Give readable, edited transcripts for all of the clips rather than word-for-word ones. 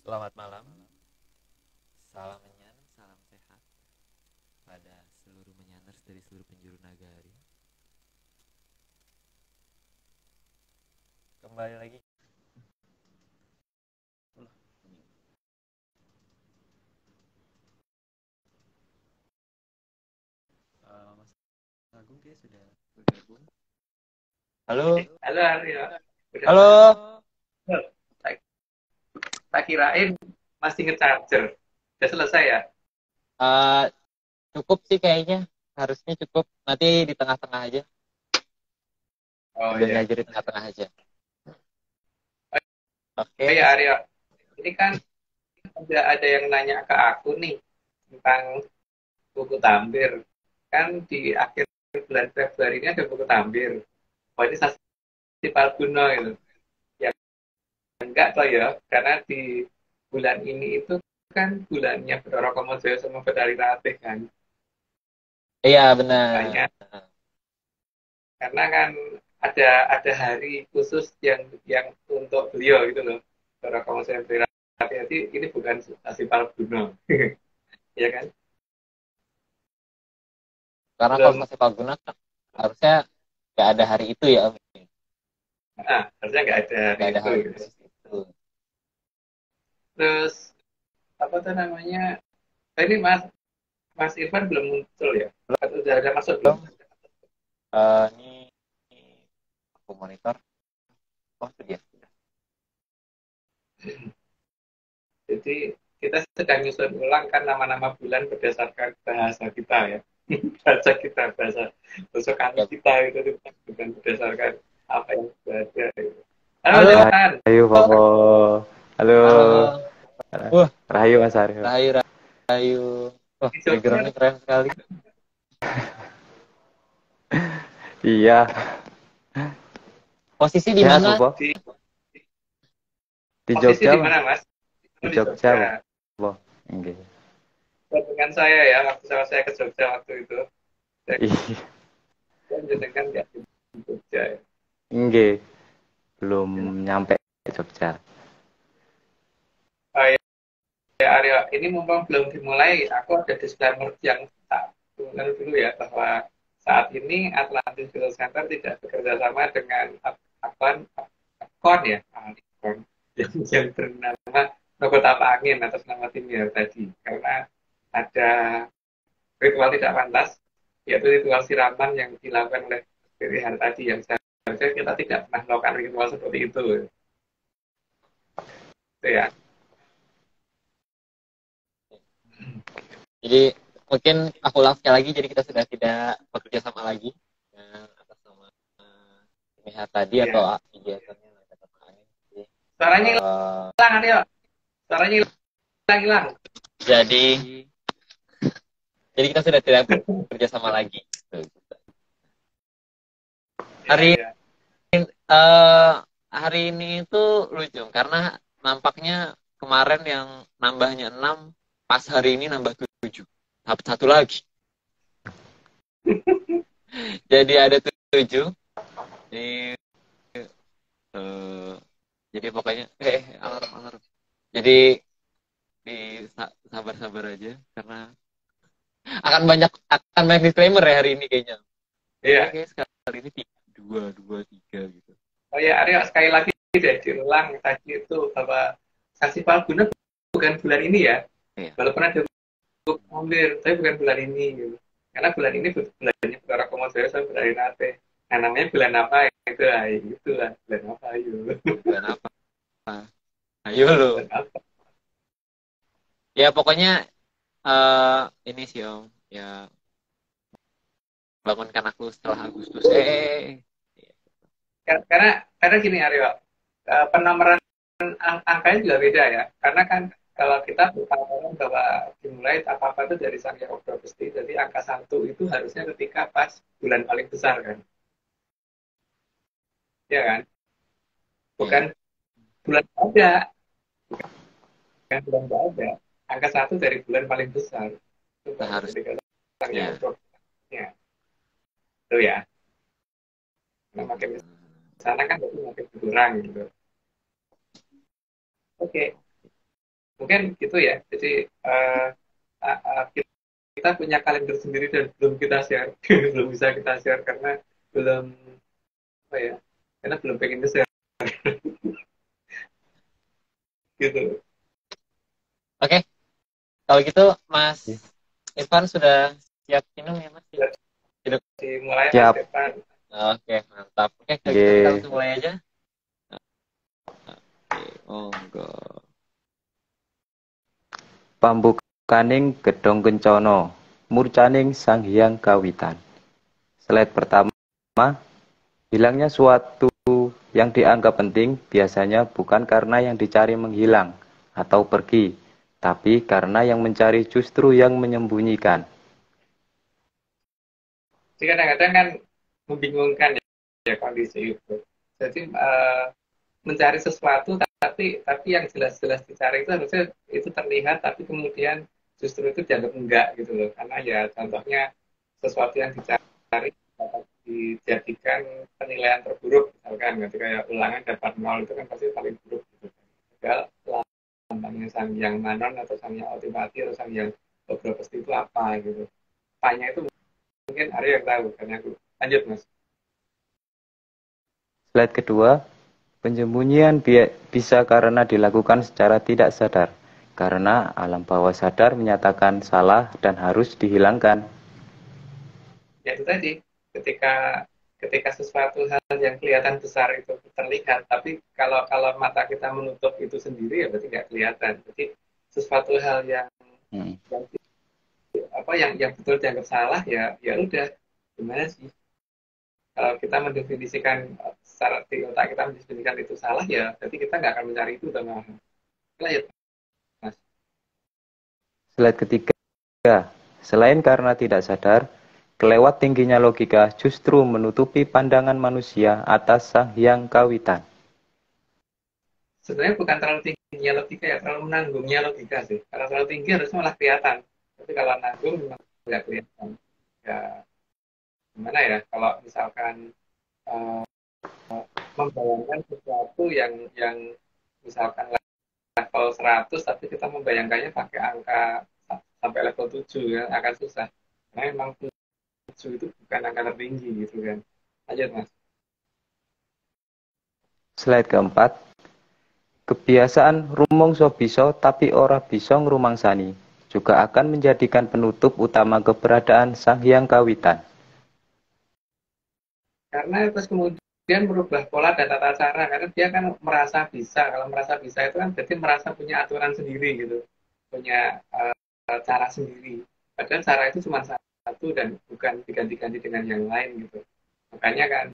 Selamat malam, salam menyan, salam sehat pada seluruh menyaners dari seluruh penjuru nagari. Kembali lagi, Mas Agung dia sudah bergabung. Halo, Halo Aryo, udah halo. masuk. Tak, tak kirain masih nge-charger. Udah selesai ya? Uh, Cukup sih kayaknya, harusnya cukup. Nanti di tengah-tengah aja, Oh ambilnya iya. aja di tengah-tengah aja. Oh Oke, iya Aryo, ini kan ada yang nanya ke aku nih tentang buku Tambir. Kan di akhir bulan Februari ini ada buku Tambir. Oh ini Sasi Palguno itu. Ya enggak toh ya, karena di bulan ini itu kan bulannya Bathara Kamajaya sama Bathari Ratih kan. iya benar. Banyak karena kan ada hari khusus yang untuk beliau gitu loh. Para konsentrasi hati-hati ini bukan Asipal Bruno, ya kan? Karena kalau Belum, Stasi Palguna kan harusnya nggak ada hari itu ya, Om. harusnya nggak ada hari Nggak ada itu. hari Gitu. khusus itu. Terus apa tuh namanya? Ini Mas Mas Irfan belum muncul ya? Atau udah ada masuk belum? Belum. Ini aku monitor. Oh, itu dia. Jadi kita sedang nyusun ulang kan nama-nama bulan berdasarkan bahasa kita ya. Bahasa kita, bahasa kami Ya. kita itu bukan berdasarkan apa yang ada. Halo Mas Halo. Irfan. Rahayu Popo. Halo. Halo. Wah, Rahayu Mas Aryo. Rahayu, Rahayu. Wah, Di Jogja backgroundnya keren sekali. Iya. Posisi di Sehat mana? Popo? di Di posisi Jogja di Mas. mana Mas? Di Oh, di Jogja Jogja. Popo. Nggih. Dengan saya ya waktu saya ke Jogja waktu itu. Iya. Saya menyenangkan nggak di Jogja ya. Nggih. Belum nyampe Jogja. Oh, ya, ya Aryo, ini mumpung belum dimulai, aku ada disclaimer yang tak dengar dulu ya bahwa saat ini Atlantis Film Center tidak bekerja sama dengan Akon ya, Akon yang bernama Robot Apa Angin atas nama timnya tadi, karena ada ritual tidak pantas, yaitu ritual siraman yang dilakukan oleh pilihan tadi yang seharusnya kita tidak pernah melakukan ritual seperti itu ya. Jadi mungkin aku ulang sekali lagi. Jadi kita sudah tidak bekerja sama lagi dengan atas nama pihak tadi atau Iya. kegiatannya kata Pak Angin. Jadi, Suaranya eh, hilang, Aryo. Suaranya hilang, hilang. jadi jadi kita sudah tidak bekerja sama lagi. Iya, Hari iya. eh, hari ini itu lucu karena nampaknya kemarin yang nambahnya 6, pas hari ini nambah 7. Satu satu lagi. Jadi ada 7. Jadi eh, jadi pokoknya alarm alarm. Jadi di sabar-sabar aja karena akan banyak disclaimer ya hari ini kayaknya. Kayaknya Iya. kayak sekali ini 2 2 3 gitu. Oh ya, Aryo, sekali lagi deh diulang tadi itu bahwa Sasi Palguna bukan bulan ini ya. Iya. Walaupun ada hampir, tapi bukan bulan ini gitu. Karena bulan ini bulannya Bathara Kamajaya sama Bathari Ratih. Nah, namanya bulan apa itu? Ayo, itu lah bulan apa ayo. Bulan apa? Ayo lo. Bulan apa? Ya pokoknya ini sih Om, ya bangunkan aku setelah Agustus. Karena gini Aryo, penomoran angkanya juga beda ya. Karena kan kalau kita berpatokan bahwa dimulai apa-apa itu dari Sang Hyang Widi Gusti, jadi angka 1 itu harusnya ketika pas bulan paling besar kan. Ya kan? Iya, Bukan bulan ada, bukan bulan nggak ada. Angka 1 dari bulan paling besar. Itu nah baru ketika harusnya. Sang Hyang Widi Gusti. Itu ya. Nah, makin ke sana kan berarti makin berkurang gitu. Oke. Mungkin gitu ya. Jadi kita punya kalender sendiri dan belum kita share, belum bisa kita share karena belum apa ya, karena belum pengen share gitu. Oke, kalau gitu Mas Irfan sudah siap minum ya Mas? Hidup. Jadi mulai Mas Siap. Depan. Oke, mantap. Oke, kalau gitu kita Oke. langsung mulai aja. Oke, monggo. Pambukaning gedhong kencana, murcaning Sang Hyang Kawitan. Slide pertama, hilangnya suatu yang dianggap penting biasanya bukan karena yang dicari menghilang atau pergi, tapi karena yang mencari justru yang menyembunyikan. Jadi kadang-kadang kan membingungkan ya kondisi itu. Jadi mencari sesuatu tapi yang jelas-jelas dicari itu harusnya itu terlihat tapi kemudian justru itu dianggap enggak gitu loh, karena ya contohnya sesuatu yang dicari dapat dijadikan penilaian terburuk misalkan gitu, kayak ulangan dapat 0 itu kan pasti paling buruk gitu. Padahal lambangnya Sang Hyang Manon atau Sang Hyang Otipati atau Sang Hyang Bogropesti itu apa gitu, apanya itu mungkin ada yang tahu karena aku lanjut Mas. Slide kedua, penyembunyian bisa karena dilakukan secara tidak sadar, karena alam bawah sadar menyatakan salah dan harus dihilangkan. Ya itu tadi, ketika ketika sesuatu hal yang kelihatan besar itu terlihat, tapi kalau kalau mata kita menutup itu sendiri ya berarti nggak kelihatan. Jadi sesuatu hal yang apa yang betul dianggap salah ya ya udah, gimana sih, kalau kita mendefinisikan secara di otak kita mendefinisikan itu salah ya berarti kita nggak akan mencari itu sama ya, Mas. Slide ketiga, selain karena tidak sadar, kelewat tingginya logika justru menutupi pandangan manusia atas Sang Hyang Kawitan. Sebenarnya bukan terlalu tingginya logika ya, terlalu menanggungnya logika sih. Kalau terlalu tinggi harusnya malah kelihatan, tapi kalau nanggung memang nggak kelihatan ya. Gimana ya kalau misalkan uh, membayangkan sesuatu yang misalkan level 100 tapi kita membayangkannya pakai angka sampai level 7 ya akan susah, karena memang 7 itu bukan angka tertinggi gitu kan. Lanjut Mas. Slide keempat, kebiasaan rumangsa bisa tapi ora bisa ngrumangsani juga akan menjadikan penutup utama keberadaan Sang Hyang Kawitan. Karena terus kemudian merubah pola dan tata cara, karena dia kan merasa bisa. Kalau merasa bisa itu kan berarti merasa punya aturan sendiri gitu, punya cara sendiri, padahal cara itu cuma satu dan bukan diganti-ganti dengan yang lain gitu. Makanya kan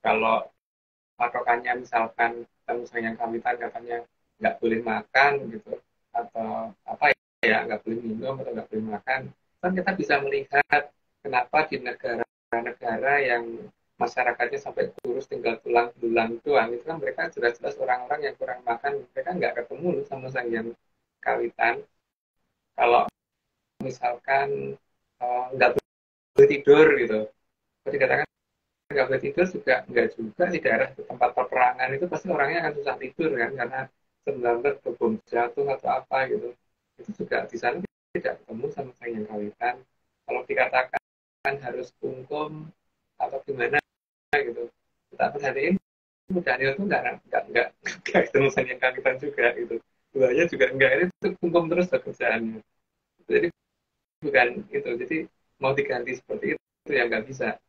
kalau patokannya misalkan misalnya yang kawitan katanya nggak boleh makan gitu, atau apa ya, nggak boleh minum atau nggak boleh makan, kan kita bisa melihat kenapa di negara-negara yang masyarakatnya sampai kurus tinggal tulang belulang doang itu kan mereka jelas-jelas orang-orang yang kurang makan, mereka nggak ketemu sama sang yang kawitan. Kalau misalkan nggak boleh tidur gitu, kalau dikatakan nggak boleh tidur juga nggak juga, di daerah tempat peperangan itu pasti orangnya akan susah tidur kan karena sembilan bom jatuh atau apa gitu, itu juga di sana tidak ketemu sama sang yang kawitan. Kalau dikatakan harus kungkum atau gimana gitu, kita perhatiin Daniel tuh nggak ketemu sang yang kawitan juga gitu, duanya juga enggak, ini tuh kungkum terus kerjaannya. Jadi bukan itu, jadi mau diganti seperti itu ya nggak bisa.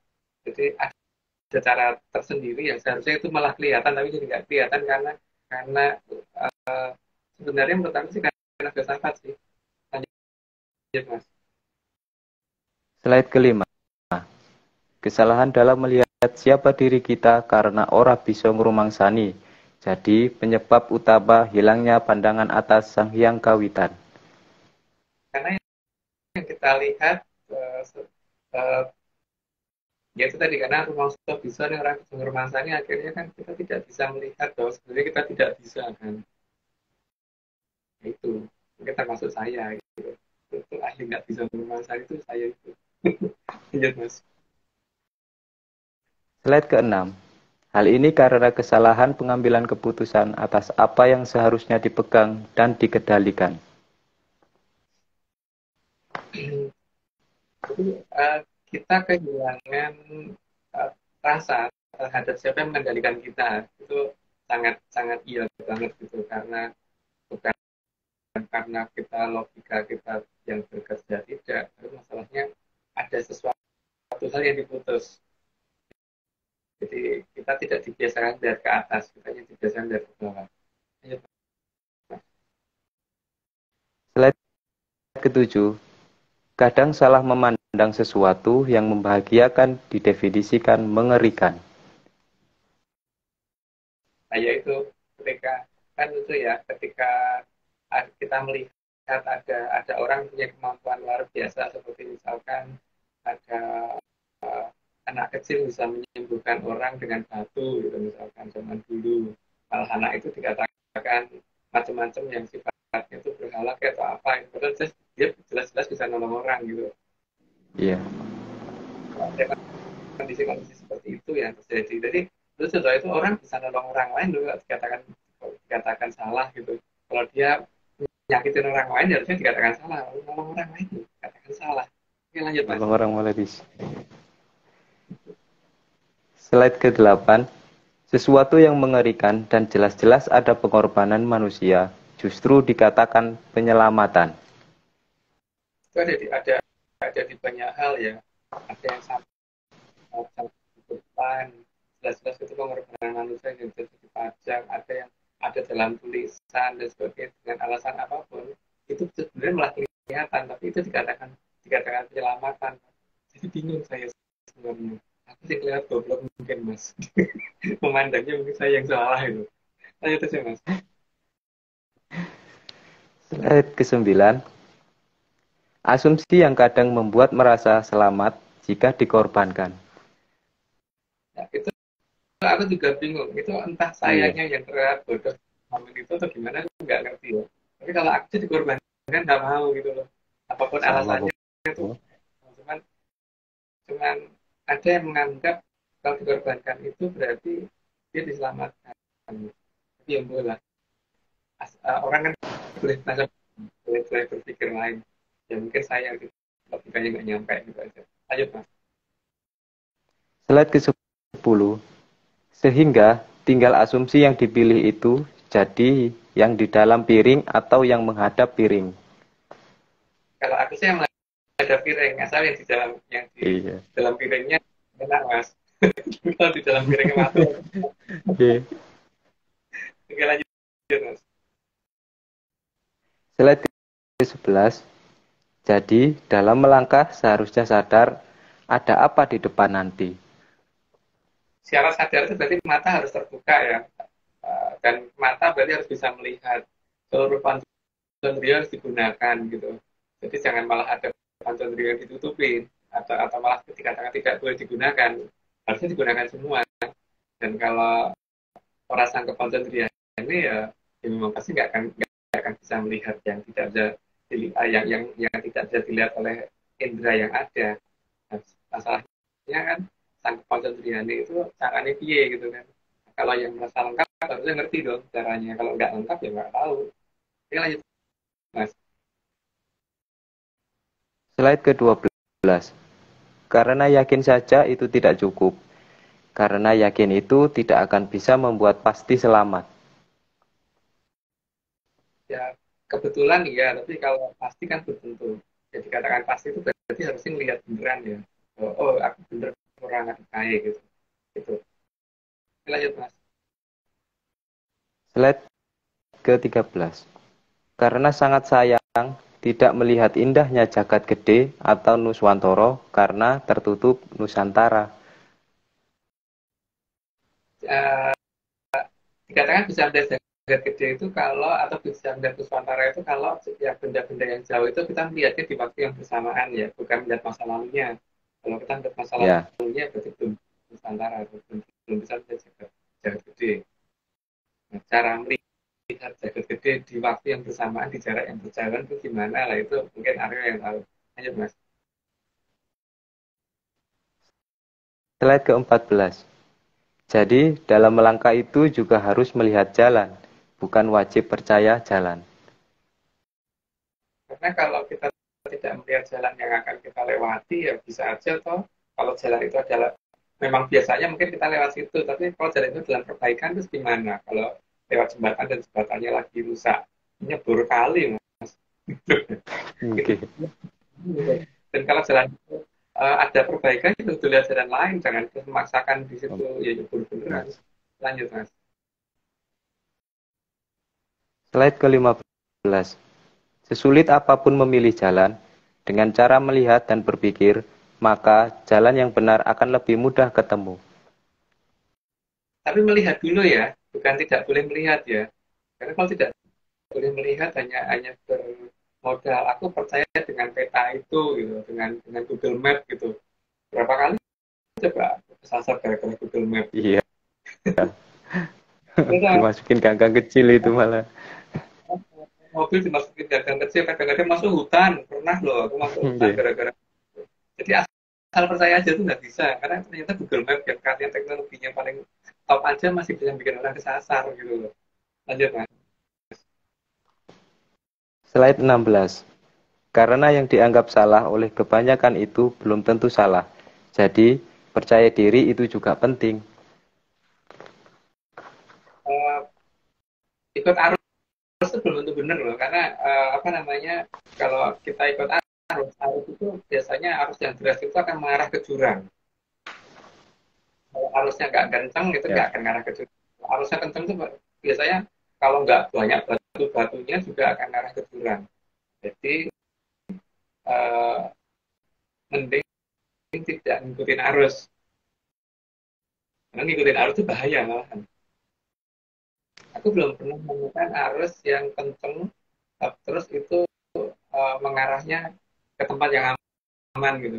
Jadi ada cara tersendiri yang seharusnya itu malah kelihatan tapi jadi nggak kelihatan karena sebenarnya menurut aku sih karena filsafat sih. Lanjut Mas. Slide kelima, kesalahan dalam melihat siapa diri kita karena ora bisa ngrumangsani jadi penyebab utama hilangnya pandangan atas Sang Hyang Kawitan. Karena yang kita lihat uh, ya itu tadi, karena rumah stop bisa nih orang rumah sana akhirnya kan kita tidak bisa melihat bahwa sebenarnya kita tidak bisa kan. Itu mungkin termasuk saya gitu. Itu ahli nggak bisa rumah saya itu saya itu. Lanjut Mas. Slide keenam, Hal ini karena kesalahan pengambilan keputusan atas apa yang seharusnya dipegang dan dikendalikan. Jadi kita kehilangan rasa terhadap siapa yang mengendalikan kita. Itu sangat sangat iya banget gitu, karena bukan karena kita logika kita yang bekerja, tidak, tapi masalahnya ada sesuatu hal yang diputus. Jadi kita tidak dibiasakan dari ke atas, kita hanya dibiasakan dari ke bawah. Slide ketujuh, kadang salah memandang sesuatu yang membahagiakan didefinisikan mengerikan. Nah, yaitu ketika kan itu ya, ketika kita melihat ada orang punya kemampuan luar biasa, seperti misalkan ada anak kecil bisa menyembuhkan orang dengan batu gitu, misalkan zaman dulu. Malah anak itu dikatakan macam-macam yang sifatnya itu berhala kayak atau apa, padahal dia jelas-jelas bisa nolong orang gitu. Iya. Ada kondisi-kondisi seperti itu yang terjadi. Jadi terus setelah itu orang bisa nolong orang lain juga dikatakan salah gitu. Kalau dia nyakitin orang lain harusnya dikatakan salah. Nolong orang lain dikatakan salah. Oke, lanjut Mas. Orang Malaysia. Slide ke-8. Sesuatu yang mengerikan dan jelas-jelas ada pengorbanan manusia justru dikatakan penyelamatan. Itu ada di banyak hal ya. Ada yang sampai depan, jelas-jelas itu pengorbanan manusia yang jadi dipajang, ada yang ada dalam tulisan dan sebagainya dengan alasan apapun, itu sebenarnya malah kelihatan, tapi itu dikatakan penyelamatan. Jadi bingung saya sebenarnya. Aku sih kelihatan goblok mungkin Mas. Memandangnya mungkin saya yang salah itu. Lanjut aja Mas. Slide ke-9. Asumsi yang kadang membuat merasa selamat jika dikorbankan. Nah, itu aku juga bingung. Itu entah sayanya yang terlihat bodoh momen itu atau gimana, aku nggak ngerti ya. Tapi kalau aku dikorbankan nggak mau gitu loh. Apapun alasannya itu. Cuman ada yang menganggap kalau dikorbankan itu berarti dia diselamatkan. Tapi yang boleh orang kan boleh berpikir lain. Ya mungkin saya logikanya nggak nyampe gitu aja. Lanjut Mas. Slide ke-10. Sehingga tinggal asumsi yang dipilih itu jadi yang di dalam piring atau yang menghadap piring. Kalau aku sih yang menghadap piring, asal yang di dalam piringnya enak Mas. Kalau di dalam piringnya mati. Oke, lanjut Mas. Slide ke-11. Jadi, dalam melangkah seharusnya sadar ada apa di depan nanti. Secara sadar itu berarti mata harus terbuka ya. Dan mata berarti harus bisa melihat. Seluruh panca-indera harus digunakan gitu. Jadi jangan malah ada panca-indera yang ditutupin atau malah dikatakan tidak boleh digunakan. Harusnya digunakan semua. Dan kalau orang sangka panca-indera ini ya memang pasti nggak akan bisa melihat yang tidak bisa yang tidak bisa dilihat oleh indera yang ada. Nah, masalahnya kan sangka panca-indera itu caranya piye gitu kan. Kalau yang merasa lengkap harusnya ngerti dong caranya. Kalau nggak lengkap ya nggak tahu. Oke, lanjut Mas. Slide ke-12. Karena yakin saja itu tidak cukup. Karena yakin itu tidak akan bisa membuat pasti selamat. Ya kebetulan ya, tapi kalau pasti kan belum tentu. Jadi katakan pasti itu berarti harusnya melihat beneran ya. Oh aku bener kurang ada kayak gitu. Gitu. Oke, lanjut Mas. Slide ke-13. Karena sangat sayang tidak melihat indahnya jagat gede atau Nuswantara karena tertutup Nusantara. Dikatakan bisa melihat jagat gede itu kalau, atau bisa melihat Nusantara itu kalau ya benda-benda yang jauh itu kita melihatnya di waktu yang bersamaan ya, bukan melihat masa lalunya. Kalau kita melihat masa lalunya berarti belum Nusantara, belum bisa melihat jagat gede. Nah, cara melihat jagat gede di waktu yang bersamaan di jarak yang berjalan itu gimana lah, itu mungkin Aryo yang tahu. Lanjut Mas. Slide ke-14. Jadi, dalam melangkah itu juga harus melihat jalan, bukan wajib percaya jalan. Karena kalau kita tidak melihat jalan yang akan kita lewati, ya bisa aja toh kalau jalan itu adalah memang biasanya mungkin kita lewat situ, tapi kalau jalan itu dalam perbaikan terus gimana? Kalau lewat jembatan dan jembatannya lagi rusak, nyebur kali mas. Gitu. Oke. Dan kalau jalan itu ada perbaikan, itu lihat jalan lain, jangan memaksakan di situ ya nyebur beneran. Lanjut mas. Slide ke-15. Sesulit apapun memilih jalan, dengan cara melihat dan berpikir, maka jalan yang benar akan lebih mudah ketemu. Tapi melihat dulu ya, bukan tidak boleh melihat ya. Karena kalau tidak boleh melihat hanya bermodal aku percaya dengan peta itu gitu, dengan Google Map gitu. Berapa kali coba kesasar gara-gara Google Map. Iya, Terus dimasukin ganggang kecil itu malah. mobil dimasukin gang kecil, kadang-kadang masuk hutan. Pernah loh aku masuk hutan Iya. gara-gara. Jadi asal percaya aja tuh nggak bisa, karena ternyata Google Map yang katanya teknologinya paling top aja masih bisa bikin orang kesasar gitu loh. Lanjut mas. Slide 16. Karena yang dianggap salah oleh kebanyakan itu belum tentu salah. Jadi, percaya diri itu juga penting. Uh, ikut arus itu belum tentu benar loh, karena apa namanya, kalau kita ikut arus itu biasanya arus yang deras itu akan mengarah ke jurang. Kalau arusnya nggak kencang itu Ya. nggak akan mengarah ke jurang. Arusnya kencang itu biasanya kalau nggak banyak batu-batunya juga akan mengarah ke jurang. Jadi uh, mending tidak ngikutin arus. Karena ngikutin arus itu bahaya malahan. Aku belum pernah menemukan arus yang kencang terus itu mengarahnya ke tempat yang aman gitu.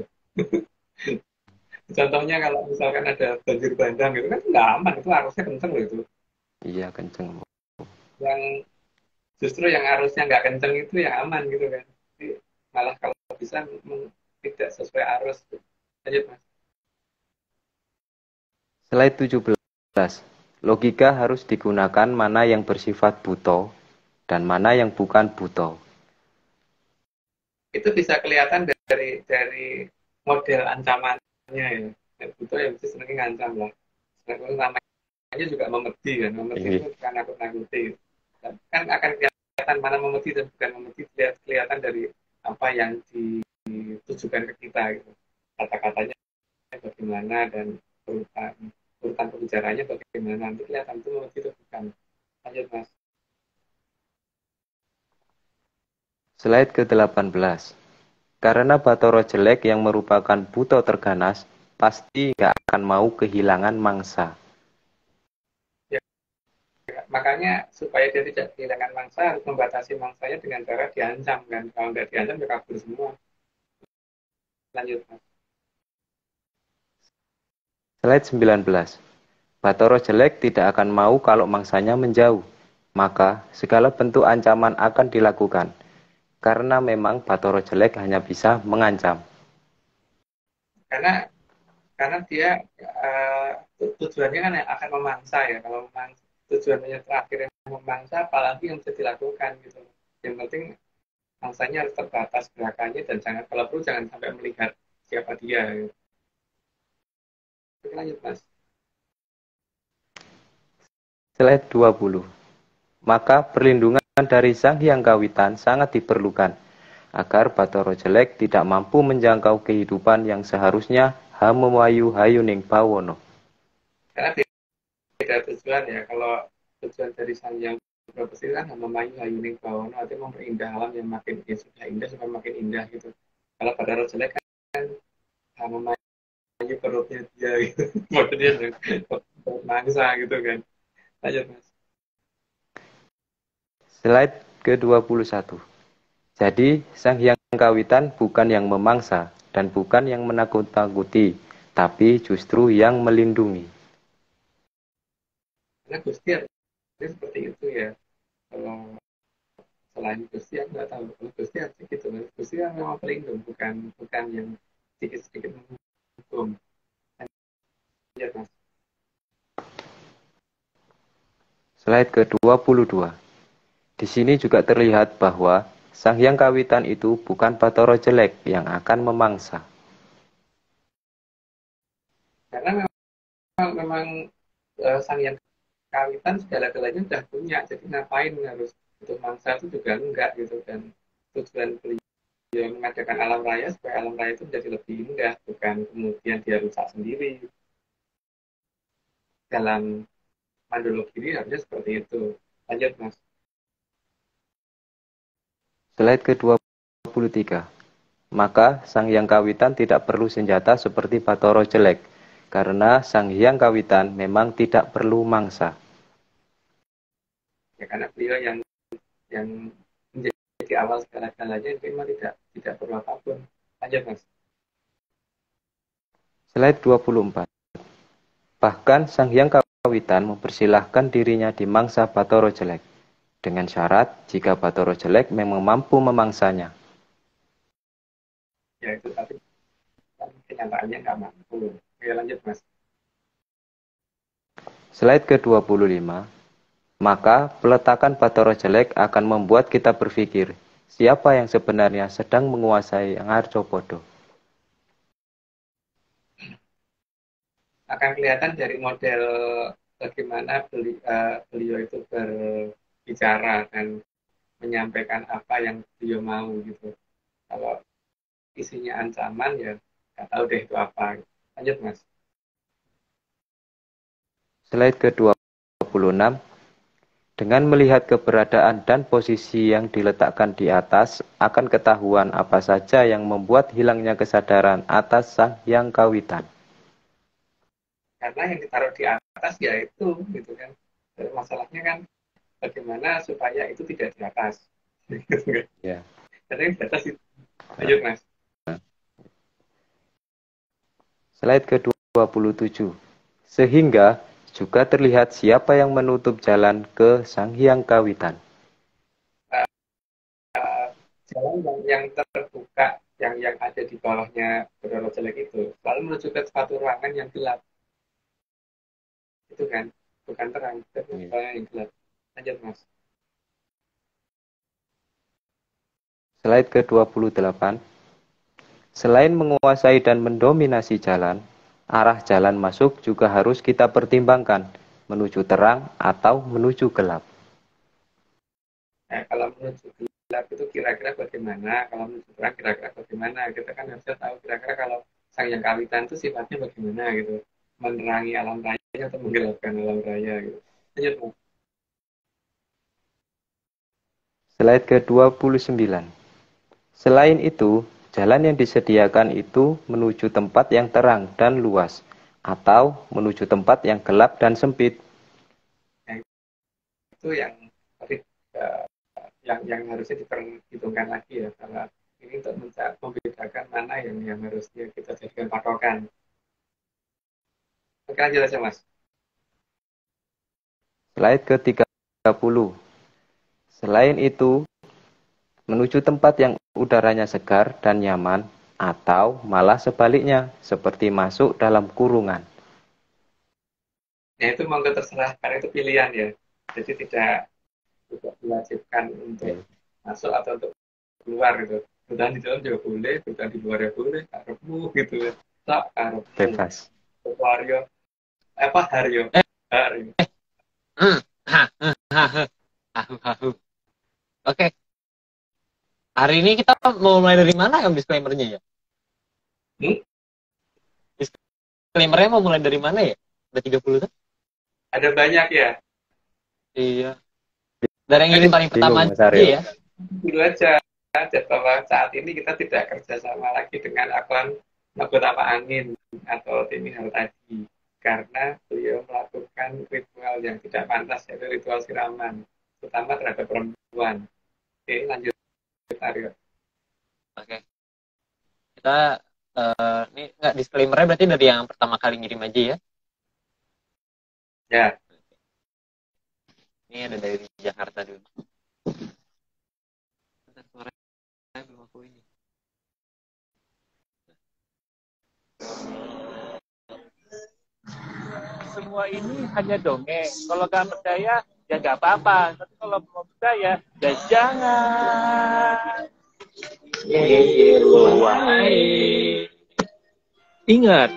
Contohnya kalau misalkan ada banjir bandang gitu kan nggak aman, itu arusnya kenceng loh itu. Iya, kenceng. Yang justru yang arusnya nggak kenceng itu yang aman gitu kan. Jadi malah kalau bisa tidak sesuai arus. Lanjut mas. Slide 17. Logika harus digunakan mana yang bersifat buto dan mana yang bukan buto. Itu bisa kelihatan dari model ancamannya ya. Butuh yang mesti senengnya ngancam lah. Namanya juga memedi kan. Memedi Ini. itu bukan nakut-nakuti. Kan akan kelihatan mana memedi dan bukan memedi, kelihatan dari apa yang ditujukan ke kita gitu. Kata-katanya bagaimana dan urutan pembicaranya bagaimana, nanti kelihatan itu memedi itu bukan. Lanjut mas. Slide ke-18. Karena Bathara jelek yang merupakan buto terganas, pasti nggak akan mau kehilangan mangsa. Ya, makanya supaya dia tidak kehilangan mangsa harus membatasi mangsanya dengan cara diancam kan. Kalau nggak diancam dia kabur semua. Lanjut mas. Slide 19. Bathara jelek tidak akan mau kalau mangsanya menjauh. Maka segala bentuk ancaman akan dilakukan. Karena memang Bathara jelek hanya bisa mengancam. Karena dia tujuannya kan akan memangsa ya. Kalau memangsa, tujuannya terakhir yang memangsa, apalagi yang bisa dilakukan gitu. Yang penting mangsanya harus terbatas gerakannya dan jangan, kalau perlu jangan sampai melihat siapa dia gitu. Oke, lanjut mas. Slide 20. Maka perlindungan dari Sang Hyang Kawitan sangat diperlukan agar Bathara jelek tidak mampu menjangkau kehidupan yang seharusnya hamewayu hayuning bawono. Karena beda tujuan ya. Kalau tujuan dari sang yang berbesar kan memayu hayuning bawono, artinya memperindah alam yang makin ya, sudah indah supaya makin indah gitu. Kalau pada roh jelek kan memayu perutnya dia gitu. Maksudnya mangsa gitu kan. Lanjut mas. Slide ke-21. Jadi, Sang Hyang Kawitan bukan yang memangsa dan bukan yang menakut-nakuti, tapi justru yang melindungi. Karena Gusti artinya seperti itu ya. Kalau selain Gusti aku nggak tahu. Kalau Gusti artinya gitu. Gusti yang memang pelindung, bukan yang sedikit-sedikit menghukum. Lanjut mas. Slide ke-22. Di sini juga terlihat bahwa Sang Hyang Kawitan itu bukan Bathara jelek yang akan memangsa. Karena memang Sang Hyang Kawitan segala-galanya sudah punya, jadi ngapain harus untuk mangsa itu juga enggak gitu kan. Tujuan beliau mengadakan alam raya supaya alam raya itu menjadi lebih indah, bukan kemudian dia rusak sendiri. Dalam mandologiri harusnya seperti itu. Lanjut Mas. Slide ke-23. Maka Sang Hyang Kawitan tidak perlu senjata seperti Bathara jelek, karena Sang Hyang Kawitan memang tidak perlu mangsa. Ya karena beliau yang menjadi awal segala-galanya itu memang tidak perlu apapun. Lanjut Mas. Slide 24. Bahkan Sang Hyang Kawitan mempersilahkan dirinya dimangsa Bathara jelek, dengan syarat jika Bathara jelek memang mampu memangsanya. Ya itu tapi kenyataannya nggak mampu. Oke lanjut Mas. Slide ke-25. Maka peletakan Bathara jelek akan membuat kita berpikir, siapa yang sebenarnya sedang menguasai Ngarjopodo. Akan kelihatan dari model bagaimana beliau itu berbicara dan menyampaikan apa yang beliau mau gitu. Kalau isinya ancaman ya nggak tahu deh itu apa. Lanjut Mas. Slide ke-26. Dengan melihat keberadaan dan posisi yang diletakkan di atas, akan ketahuan apa saja yang membuat hilangnya kesadaran atas Sang Hyang Kawitan. Karena yang ditaruh di atas ya itu gitu kan. Dan masalahnya kan bagaimana supaya itu tidak di atas. Ya. Karena yang di atas itu. Lanjut Mas. Slide ke-27. Sehingga juga terlihat siapa yang menutup jalan ke Sang Hyang Kawitan. Jalan yang terbuka yang ada di bawahnya Bathara jelek itu selalu menuju ke suatu ruangan yang gelap. Itu kan bukan terang, tapi yang gelap. Lanjut Mas. Slide ke-28. Selain menguasai dan mendominasi jalan, arah jalan masuk juga harus kita pertimbangkan, menuju terang atau menuju gelap. Nah, kalau menuju gelap itu kira-kira bagaimana? Kalau menuju terang kira-kira bagaimana? Kita kan harusnya tahu kira-kira kalau Sang Hyang Kawitan itu sifatnya bagaimana gitu. Menerangi alam raya atau menggelapkan alam raya gitu. Lanjut Mas. Slide ke-29. Selain itu, jalan yang disediakan itu menuju tempat yang terang dan luas, atau menuju tempat yang gelap dan sempit. Nah, itu yang uh, yang harusnya diperhitungkan lagi ya, karena ini untuk membedakan mana yang harusnya kita jadikan patokan. Oke lanjut aja Mas. Slide ke-30. Selain itu, menuju tempat yang udaranya segar dan nyaman, atau malah sebaliknya, seperti masuk dalam kurungan. Ya itu monggo terserah, karena itu pilihan ya. Jadi tidak diwajibkan untuk masuk atau untuk keluar gitu. Bertahan di dalam juga boleh, bertahan di luar ya boleh, karepmu gitu ya. Tak karepmu. Bebas. Wario, apa Haryo? Haryo. Oke, hari ini kita mau mulai dari mana yang disclaimer-nya ya? Disclaimer-nya mau mulai dari mana ya? Ada 30 kan? Ada banyak ya. Iya. Dari yang ini paling pertama aja ya. Dulu aja bahwa saat ini kita tidak kerjasama lagi dengan akun Nagotama Angin atau Timihal tadi karena beliau melakukan ritual yang tidak pantas, yaitu ritual siraman, terutama terhadap perempuan. Oke, lanjut Aryo. Oke. Kita ini nggak disclaimer-nya berarti dari yang pertama kali ngirim aja ya. Ya. Ini ada dari Jakarta dulu. Semua ini hanya dongeng. Kalau kalian percaya, ya nggak apa-apa. Tapi kalau mau percaya, ya jangan. Ingat,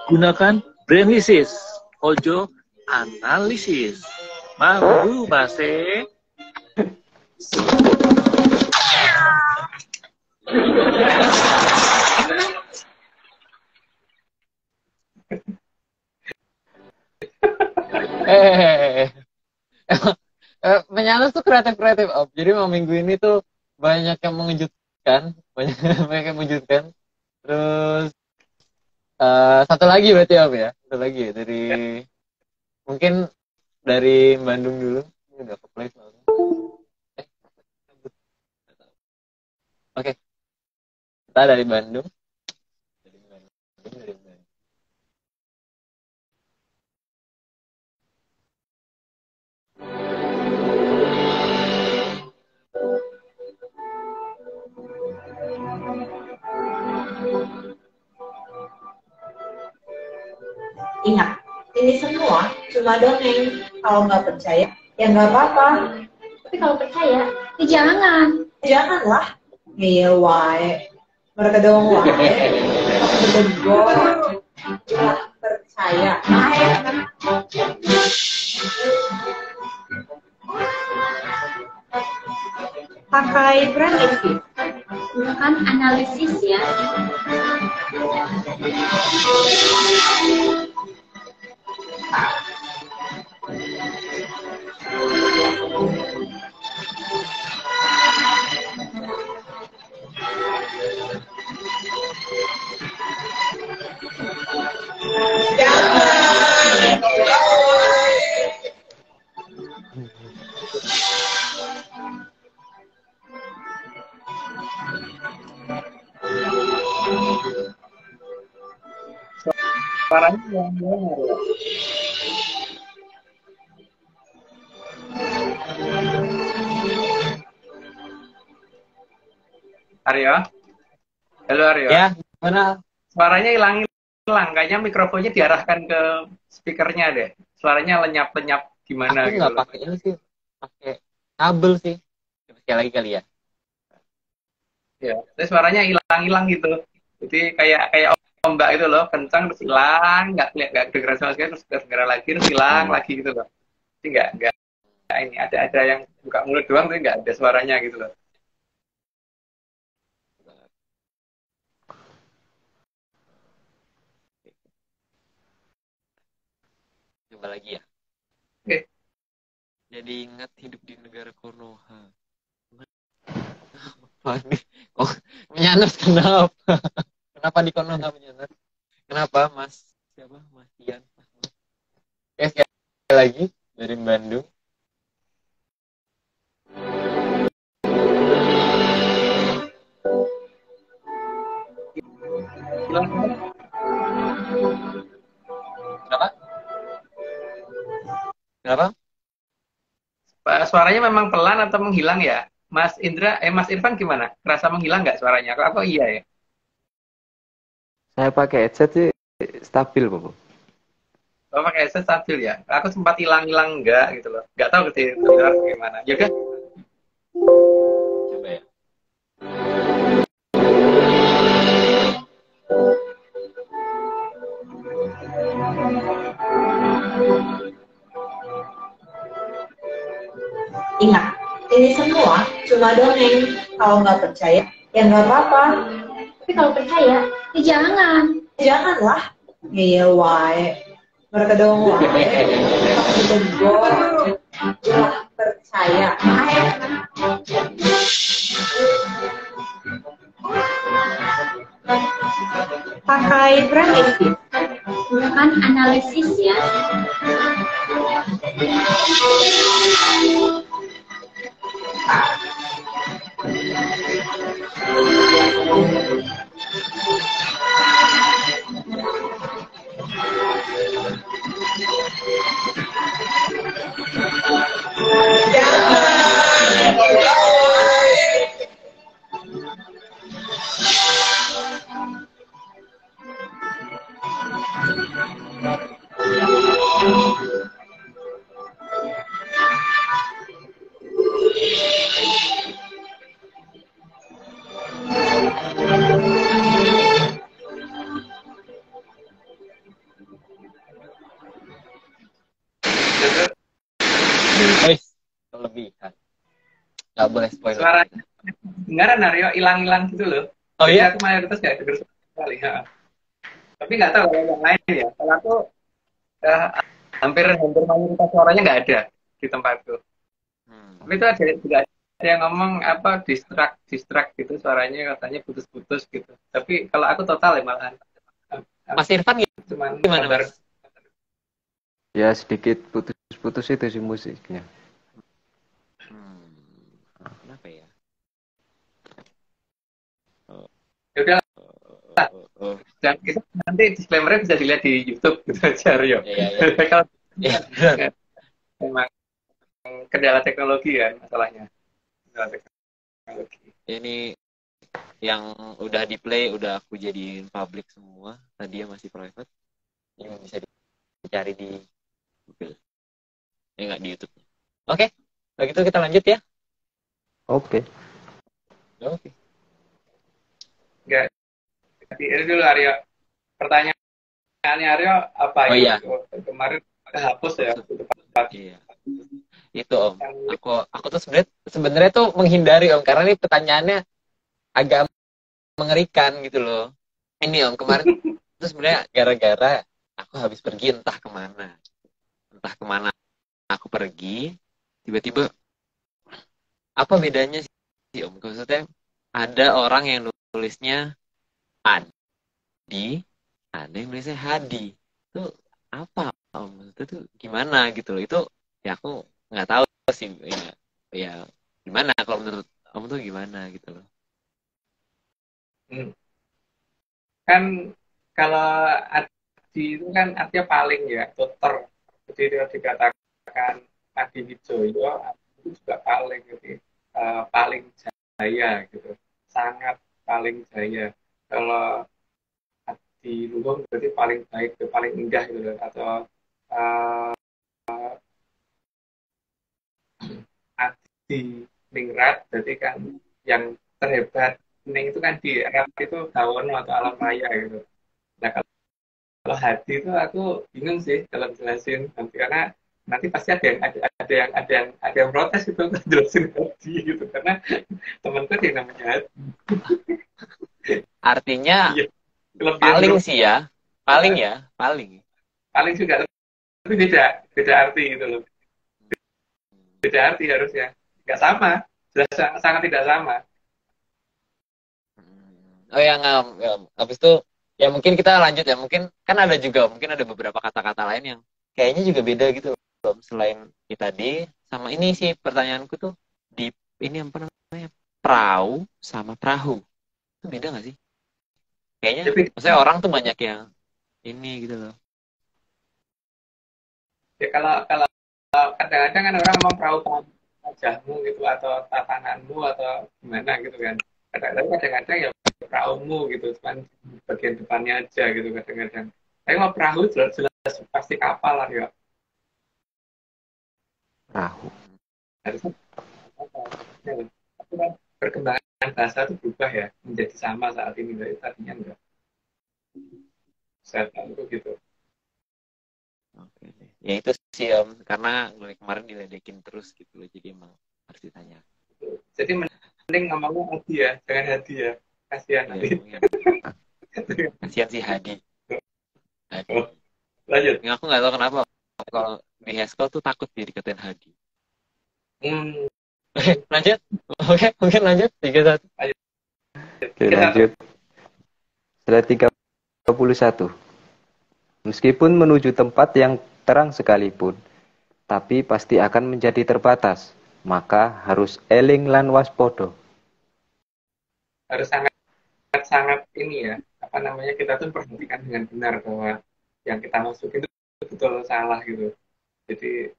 gunakan brainlisis, ojo analisis. Mampu, Mase. Menyalas tuh kreatif Om. Jadi mau minggu ini tuh banyak yang mengejutkan, banyak yang mengejutkan. Terus satu lagi berarti Om ya, satu lagi dari mungkin dari Bandung dulu. Ini udah ke play soalnya. Oke, kita dari Bandung. Dari Bandung. Ingat, ini semua cuma dongeng. Kalau nggak percaya, ya nggak apa-apa. Tapi kalau percaya, ya jangan. Janganlah. Ngeyel wae. Mereka doang wae. Berdenggo. Jangan percaya. Pakai brainlisis. Gunakan analisis ya. Suaranya yang dengar ya. Aryo, halo Aryo. Ya, gimana? Suaranya hilang. Kayaknya mikrofonnya diarahkan ke speakernya deh. Suaranya lenyap-lenyap gimana Aku gitu. nggak pakai ini sih, pakai kabel sih. Sekali lagi kali ya. Ya, terus suaranya hilang-hilang gitu. Jadi kayak ombak itu loh, kencang terus hilang, nggak kedengeran sama sekali, terus kedengeran lagi, terus hilang lagi gitu loh. Jadi nggak ini ada yang buka mulut doang, tapi nggak ada suaranya gitu loh. Coba lagi ya. Oke. Jadi ingat hidup di negara Konoha. Apa nih? Kok menyanas kenapa? Kenapa di Konoha menyanas? Kenapa Mas? Siapa? Mas Ian. Oke, sekali lagi dari Bandung. Kenapa? Kenapa? Suaranya memang pelan atau menghilang ya? Mas Mas Irfan gimana? Kerasa menghilang nggak suaranya? Apa iya ya? Saya pakai headset sih stabil, Bapak. Kalau pakai headset stabil ya? Aku sempat hilang-hilang enggak gitu loh. Nggak tahu gitu gimana. Ya udah. Coba ya. Ingat, ini semua cuma dongeng. Kalau nggak percaya, ya nggak apa-apa. Tapi kalau percaya, ya jangan. Janganlah. Ngeyel wae. Mereka doang wae. Berdenggo. Jangan percaya. Pakai brainlisis. Gunakan analisis ya. Nggak boleh spoiler. Suara dengaran Aryo hilang-hilang gitu loh. Oh Jadi iya? aku mayoritas nggak denger sama sekali. Ha. Tapi nggak tahu kalau yang lain ya. Kalau aku eh, hampir mayoritas suaranya nggak ada di tempatku. Tapi itu ada juga ada yang ngomong apa distract gitu suaranya katanya putus-putus gitu. Tapi kalau aku total ya malahan. Mas Irfan Cuman gimana kabar Mas? Ya sedikit putus-putus itu sih musiknya. Kenapa ya? ya udah dan itu nanti disclaimer bisa dilihat di YouTube gitu aja Rio. Iya. Kalau Iya. memang kendala teknologi kan masalahnya. Kendala teknologi. Ini yang udah di play udah aku jadiin public semua. Tadi masih private. Ini bisa dicari di Google. Ini nggak di YouTube. Oke. Kalau gitu kita lanjut ya. Oke. Enggak. Jadi ini dulu Aryo. Pertanyaannya Aryo apa Oh itu? iya. Kemarin hapus ya. Iya. Itu Om. Aku tuh sebenarnya tuh menghindari Om karena ini pertanyaannya agak mengerikan gitu loh. Ini Om kemarin itu sebenarnya gara-gara aku habis pergi entah kemana aku pergi tiba-tiba apa bedanya sih Om? Maksudnya ada orang yang nulisnya Adi, ada yang nulisnya Hadi. Itu apa Om? Itu tuh gimana gitu loh? Itu ya aku nggak tahu sih ya gimana kalau menurut Om tuh gimana gitu loh. Kan kalau Adi itu kan artinya paling ya, tutor. Jadi dia dikatakan Adi Wijoyo, itu juga paling, jadi paling jaya gitu, sangat paling jaya. Kalau Adi Luhung berarti paling baik, paling indah gitu, atau uh, Adi Ningrat berarti kan yang terhebat. Ning itu kan di Arab itu Dawono atau alam raya gitu. Nah kalau hati itu aku bingung sih dalam jelasin nanti karena nanti pasti ada yang protes itu untuk jelasin hati gitu karena temanku dia namanya hati. Artinya Iya, paling sih ya, paling paling juga tapi beda arti gitu loh, beda arti harusnya nggak sama, jelas sangat tidak sama. Oh ya nggak, habis itu ya mungkin kita lanjut ya, mungkin kan ada juga mungkin ada beberapa kata-kata lain yang kayaknya juga beda gitu loh selain itu tadi. Sama ini sih pertanyaanku tuh di ini apa namanya, perahu sama perahu itu beda nggak sih? Kayaknya Tapi maksudnya orang tuh banyak yang ini gitu loh. ya kalau kadang-kadang kan orang ngomong perahu wajahmu gitu atau tatananmu atau gimana gitu kan, kadang-kadang ya perahumu gitu cuman bagian depannya aja gitu kadang-kadang. Tapi kalau perahu jelas pasti kapal lah ya, Perahu. harusnya tapi kan perkembangan bahasa itu berubah ya menjadi sama saat ini, dari tadinya enggak. Saya tahu gitu. Oke deh. Ya itu sih karena gue kemarin diledekin terus gitu loh, jadi emang harus ditanya. Jadi mending ngomongnya Hadi ya, jangan Hadi ya, kasihan nanti. Kasihan si Hadi. Oh, lanjut. Ya, aku nggak tahu kenapa kalau di Haskell tuh takut dia dikatain Hadi. Lanjut. Oke, mungkin lanjut 31. Oke, lanjut. Slide 31. Meskipun menuju tempat yang terang sekalipun, tapi pasti akan menjadi terbatas, maka harus eling lan waspodo. Harus sangat ini ya, apa namanya, kita tuh perhatikan dengan benar bahwa yang kita masukin itu betul salah gitu. Jadi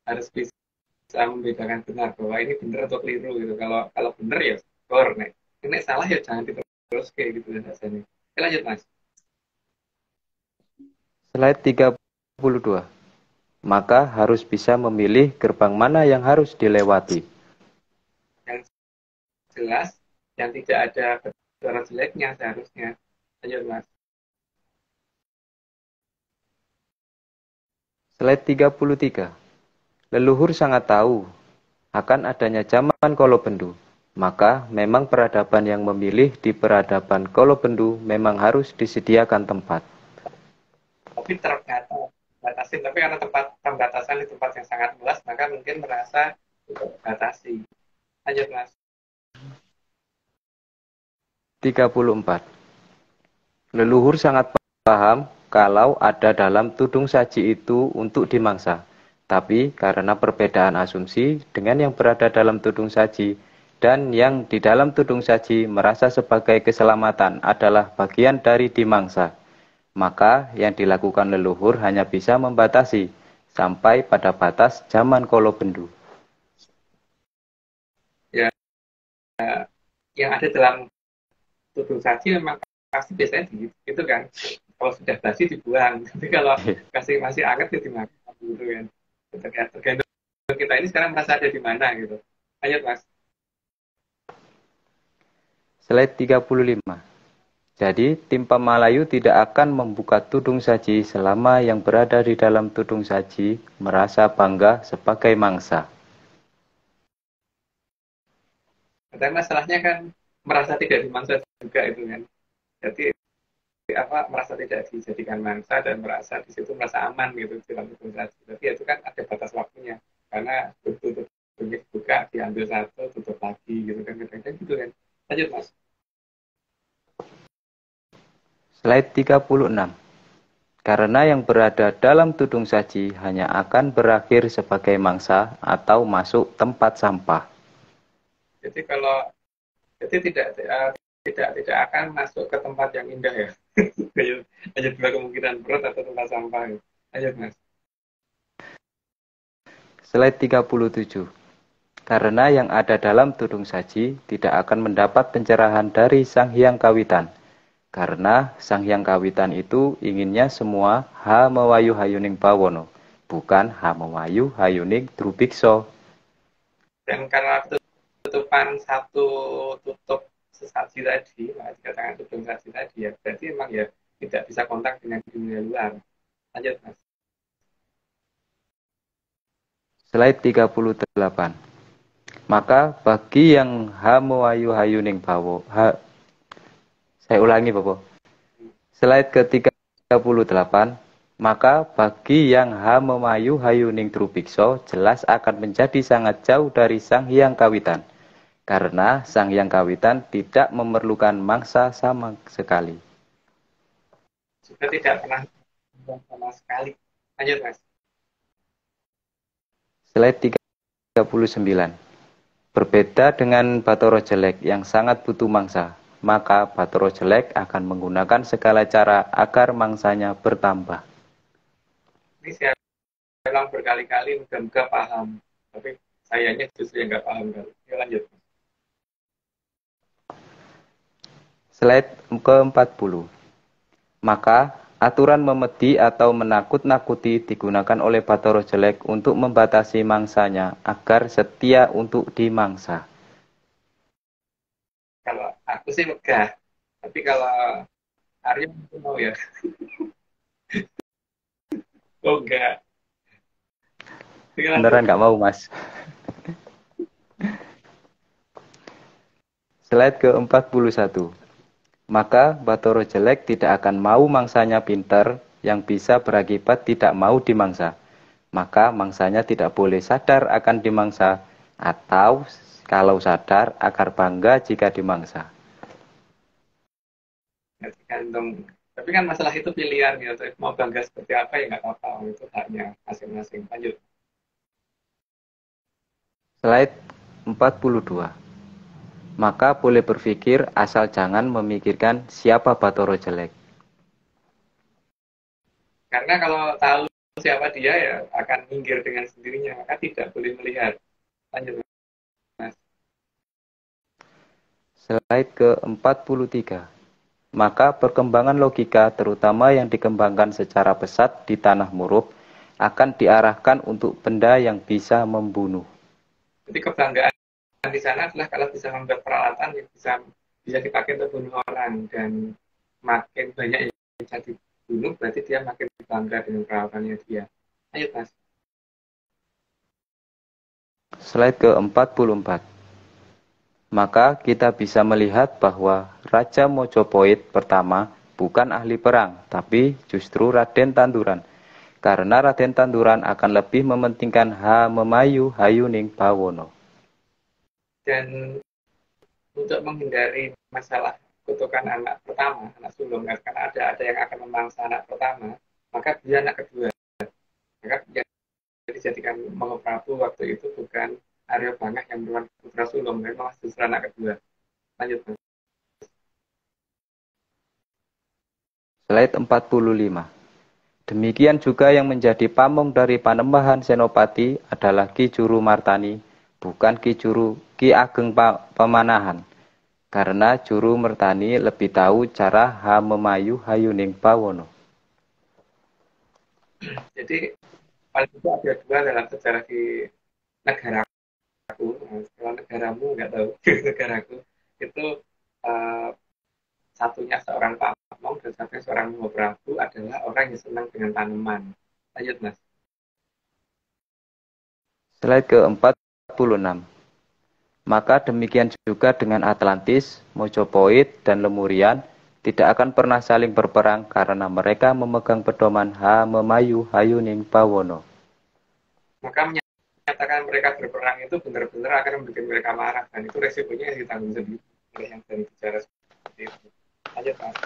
harus bisa membedakan benar bahwa ini benar atau keliru gitu. Kalau benar ya skor, nih. Ini salah ya jangan diterus kayak gitu rasanya. Oke, lanjut Mas. Slide 32. Maka harus bisa memilih gerbang mana yang harus dilewati. Yang jelas, yang tidak ada suara jeleknya seharusnya. Lanjut Mas. Slide 33. Leluhur sangat tahu akan adanya zaman Kolobendu. Maka memang peradaban yang memilih di peradaban Kolobendu memang harus disediakan tempat. Tapi terbatas, batasin. Tapi karena tempat pembatasan di tempat yang sangat luas, maka mungkin merasa batasi. Lanjut, Mas. 34. Leluhur sangat paham kalau ada dalam tudung saji itu untuk dimangsa. Tapi karena perbedaan asumsi dengan yang berada dalam tudung saji dan yang di dalam tudung saji merasa sebagai keselamatan adalah bagian dari dimangsa, maka yang dilakukan leluhur hanya bisa membatasi sampai pada batas zaman Kolobendu. Ya, yang ada dalam tudung saji memang pasti biasanya gitu kan. Kalau sudah basi dibuang, tapi kalau masih anget ya dimakan gitu kan. Tergantung kita ini sekarang merasa ada di mana gitu. Lanjut, Mas. Slide 35. Jadi, tim Pemalayu tidak akan membuka tudung saji selama yang berada di dalam tudung saji merasa bangga sebagai mangsa. Tapi masalahnya kan merasa tidak dimangsa juga itu kan. Jadi merasa tidak dijadikan mangsa dan merasa di situ merasa aman gitu dalam tudung saji. Tapi itu kan ada batas waktunya karena betul buka diambil satu tutup lagi gitu kan kadang-kadang gitu kan. Lanjut, Mas. Slide 36. Karena yang berada dalam tudung saji hanya akan berakhir sebagai mangsa atau masuk tempat sampah. Jadi tidak akan masuk ke tempat yang indah ya. Hanya dua kemungkinan, perut atau tempat sampah. Lanjut, Mas. Slide 37. Karena yang ada dalam tudung saji tidak akan mendapat pencerahan dari Sang Hyang Kawitan. Karena Sang Hyang Kawitan itu inginnya semua ha mewayu hayuning bawono, bukan ha mewayu hayuning drubikso. Dan karena tutupan satu tutup sesaji tadi, dikatakan tudung saji tadi ya, berarti memang ya tidak bisa kontak dengan dunia luar. Lanjut, Mas. Slide 38. Maka bagi yang ha mewayu hayuning bawo, saya ulangi, Bapak. Slide ke-38. Maka bagi yang ha memayu hayuning drubikso jelas akan menjadi sangat jauh dari Sang Hyang Kawitan. Karena Sang Hyang Kawitan tidak memerlukan mangsa sama sekali. Juga tidak pernah sama sekali. Lanjut, Mas. Slide 39. Berbeda dengan Bathara Jelek yang sangat butuh mangsa, maka Bathara Jelek akan menggunakan segala cara agar mangsanya bertambah. Ini saya ulang berkali-kali, mudah-mudahan paham. Tapi sayangnya justru yang nggak paham. Ya, lanjut. Slide ke-40. Maka aturan memedi atau menakut-nakuti digunakan oleh Bathara Jelek untuk membatasi mangsanya agar setia untuk dimangsa. Kalau aku sih megah, tapi kalau Arya mungkin mau ya. Oh enggak. Beneran nggak mau, Mas. Slide ke-41. Maka Bathara Jelek tidak akan mau mangsanya pintar yang bisa berakibat tidak mau dimangsa. Maka mangsanya tidak boleh sadar akan dimangsa atau kalau sadar akan bangga jika dimangsa. Tergantung. Tapi kan masalah itu pilihan ya. Mau bangga seperti apa ya nggak apa-apa. Itu haknya masing-masing. Lanjut. Slide 42. Maka boleh berpikir asal jangan memikirkan siapa Bathara Jelek. Karena kalau tahu siapa dia ya akan minggir dengan sendirinya. Maka tidak boleh melihat. Lanjut, Mas. Slide ke-43. Maka perkembangan logika terutama yang dikembangkan secara pesat di tanah murub akan diarahkan untuk benda yang bisa membunuh. Jadi kebanggaan di sana adalah kalau bisa membuat peralatan yang bisa dipakai untuk bunuh orang, dan makin banyak yang bisa dibunuh berarti dia makin bangga dengan peralatannya dia. Ayo, Mas. Slide ke-44. Maka kita bisa melihat bahwa Raja Mojopahit pertama bukan ahli perang, tapi justru Raden Tanduran. Karena Raden Tanduran akan lebih mementingkan Memayu Hayuning Bawono. Dan untuk menghindari masalah kutukan anak pertama, anak sulung, karena ada yang akan memangsa anak pertama, maka dia anak kedua. Maka yang dijadikan Mahaprabu waktu itu bukan Arya Bangah yang merupakan putra sulung, memang justru anak kedua. Lanjut, Mas. Slide 45. Demikian juga yang menjadi pamong dari Panembahan Senopati adalah Ki Juru Martani, bukan Ki Ageng Pemanahan. Karena Juru Martani lebih tahu cara Memayu Hayuning Bawono. Jadi paling tidak ada dua dalam sejarah di negaraku. Kalau negaramu nggak tahu, negaraku itu satunya seorang pamong dan satunya seorang Mahaprabu adalah orang yang senang dengan tanaman. Lanjut, Mas. Slide ke-46. Maka demikian juga dengan Atlantis, Mojopahit, dan Lemurian tidak akan pernah saling berperang karena mereka memegang pedoman Memayu Hayuning Bawono. Maka menyatakan mereka berperang itu benar-benar akan membuat mereka marah, dan itu resikonya yang ditanggung sendiri oleh yang dari bicara seperti itu. Lanjut, Mas.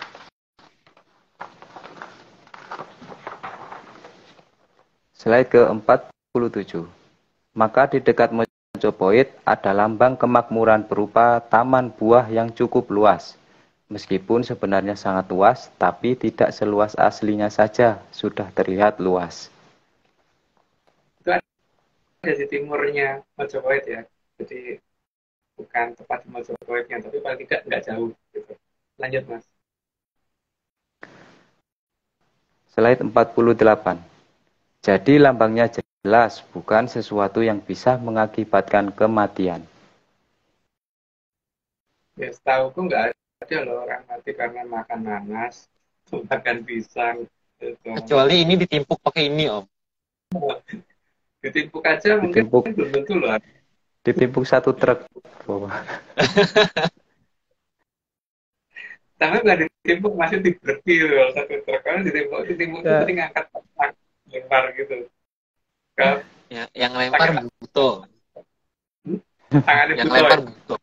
Slide ke-47. Maka di dekat Mojopahit ada lambang kemakmuran berupa taman buah yang cukup luas. Meskipun sebenarnya sangat luas, tapi tidak seluas aslinya saja, sudah terlihat luas. Itu ada di timurnya Mojopahit ya. Jadi bukan tepat di Mojopahitnya, tapi paling tidak nggak jauh. Gitu. Lanjut, Mas. Slide 48. Jadi lambangnya jelas, bukan sesuatu yang bisa mengakibatkan kematian. Ya, setahuku nggak ada loh orang mati karena makan nanas, makan pisang. Gitu. Kecuali ini ditimpuk pakai ini, Om. Ditimpuk aja mungkin belum tentu loh. Ditimpuk satu truk. Tapi nggak ditimpuk, masih diberki loh satu truk. Karena ditimpuk itu tadi ngangkat lempar gitu. Ya, yang lempar buto. Tangannya yang buto. Lempar buto.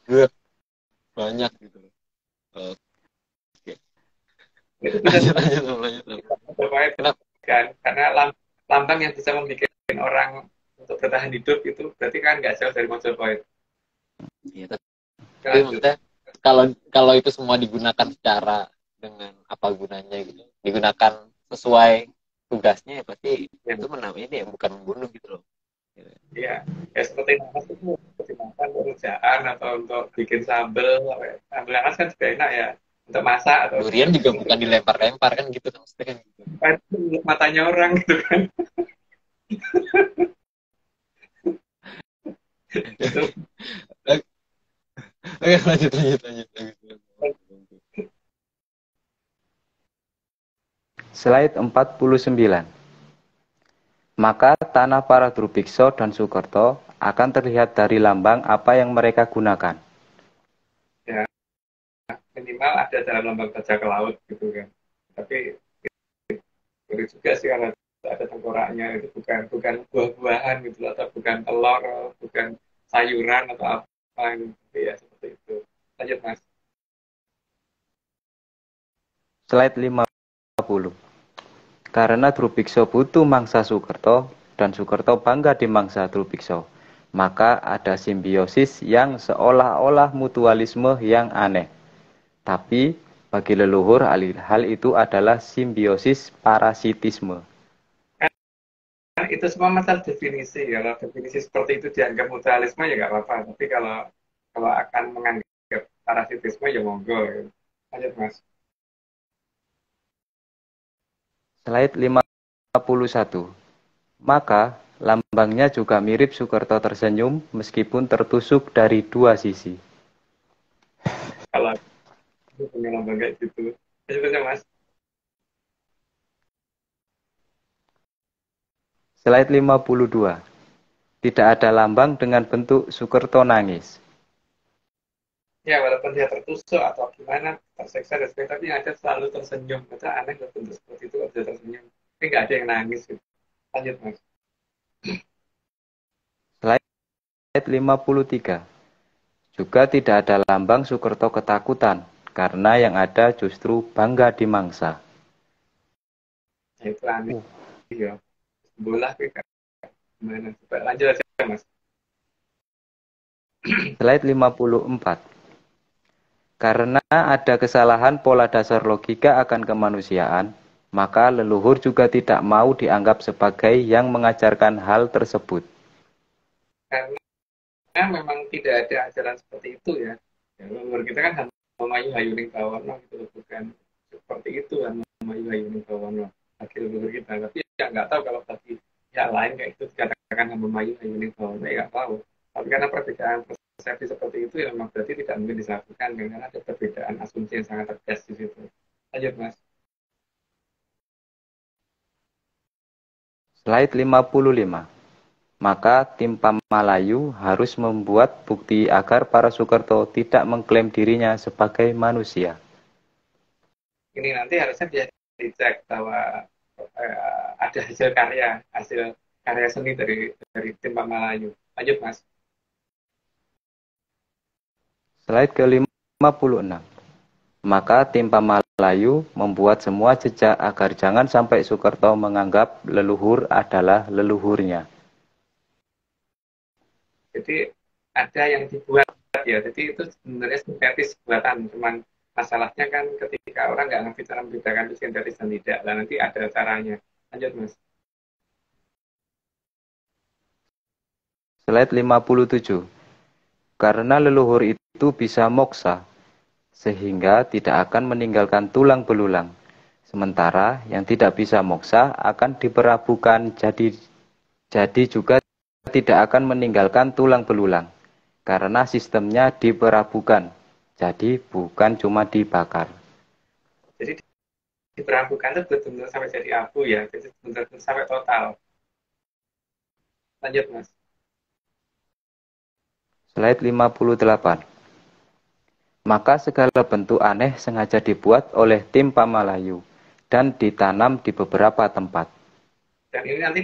Good. Banyak gitu. Oke. Itu bisa lanjut. Kenapa? Karena lambang yang bisa membuat orang untuk bertahan hidup itu berarti kan nggak jauh dari Mojopahit. Iya, tapi maksudnya kalau itu semua digunakan secara dengan apa gunanya gitu, digunakan sesuai tugasnya ya pasti itu menamanya ini ya bukan membunuh gitu loh. Iya, ya seperti nanas itu dimakan untuk rujaan atau untuk bikin sambal. Sambal nanas kan juga enak ya untuk masak atau durian juga bukan dilempar-lempar kan gitu kan maksudnya kan gitu. Matanya orang gitu kan. Oke, lanjut. Slide 49. Maka tanah para Drubiksa dan Sukerto akan terlihat dari lambang apa yang mereka gunakan. Ya, minimal ada dalam lambang bajak laut gitu kan. Tapi itu juga sih kalau ada tengkoraknya itu bukan buah-buahan gitu atau bukan telur, bukan sayuran atau apa gitu ya seperti itu. Lanjut, Mas. Slide 50. Karena Drubiksa butuh mangsa Sukerto dan Sukerto bangga di mangsa Drubiksa, maka ada simbiosis yang seolah-olah mutualisme yang aneh. Tapi bagi leluhur hal itu adalah simbiosis parasitisme. Kan itu semua masalah definisi. Kalau definisi seperti itu dianggap mutualisme ya nggak apa-apa. Tapi kalau akan menganggap parasitisme ya monggo. Lanjut, Mas. Slide 51. Maka lambangnya juga mirip Sukerto tersenyum meskipun tertusuk dari dua sisi. Kalau punya lambang kayak gitu. Lanjut aja, Mas. Slide 52. Tidak ada lambang dengan bentuk Sukerto nangis. Ya, walaupun dia tertusuk atau gimana, tersiksa dan sebagainya, tapi yang ada selalu tersenyum. Itu aneh kalau bentuk seperti itu kalau dia tersenyum. Tapi nggak ada yang nangis. Gitu. Lanjut, Mas. Slide 53. Juga tidak ada lambang Sukerto ketakutan, karena yang ada justru bangga dimangsa. Nah, itu aneh. Ya. Bola kayak gimana? Coba lanjut aja, Mas. Slide 54. Karena ada kesalahan pola dasar logika akan kemanusiaan, maka leluhur juga tidak mau dianggap sebagai yang mengajarkan hal tersebut. Karena memang tidak ada ajaran seperti itu ya. Ya, leluhur kita kan Hamayu Hayuning Bawono gitu, bukan seperti itu Hamayu Hayuning Bawono bagi leluhur kita. Tapi ya nggak tahu kalau bagi yang lain kayak itu dikatakan Hamayu Hayuning Bawono, ya nggak tahu. Tapi karena perbedaan persepsi seperti itu ya memang berarti tidak mungkin disatukan dengan ada perbedaan asumsi yang sangat tegas di situ. Lanjut, Mas. Slide 55. Maka tim Pamalayu harus membuat bukti agar para Sukerto tidak mengklaim dirinya sebagai manusia. Ini nanti harusnya bisa dicek bahwa ada hasil karya seni dari tim Pamalayu. Lanjut, Mas. Slide ke-56. Maka tim Pamalayu membuat semua jejak agar jangan sampai Sukerto menganggap leluhur adalah leluhurnya. Jadi ada yang dibuat ya, jadi itu sebenarnya sintetis buatan, cuman masalahnya kan ketika orang nggak ngerti cara membedakan itu sintetis dan tidak, dan nanti ada caranya. Lanjut, Mas. Slide 57. Karena leluhur itu bisa moksa, sehingga tidak akan meninggalkan tulang belulang. Sementara yang tidak bisa moksa akan diperabukan, jadi juga tidak akan meninggalkan tulang belulang. Karena sistemnya diperabukan, jadi bukan cuma dibakar. Jadi diperabukan itu betul-betul sampai jadi abu ya, jadi betul-betul sampai total. Lanjut, Mas. Slide 58. Maka segala bentuk aneh sengaja dibuat oleh tim Pamalayu dan ditanam di beberapa tempat. Dan ini nanti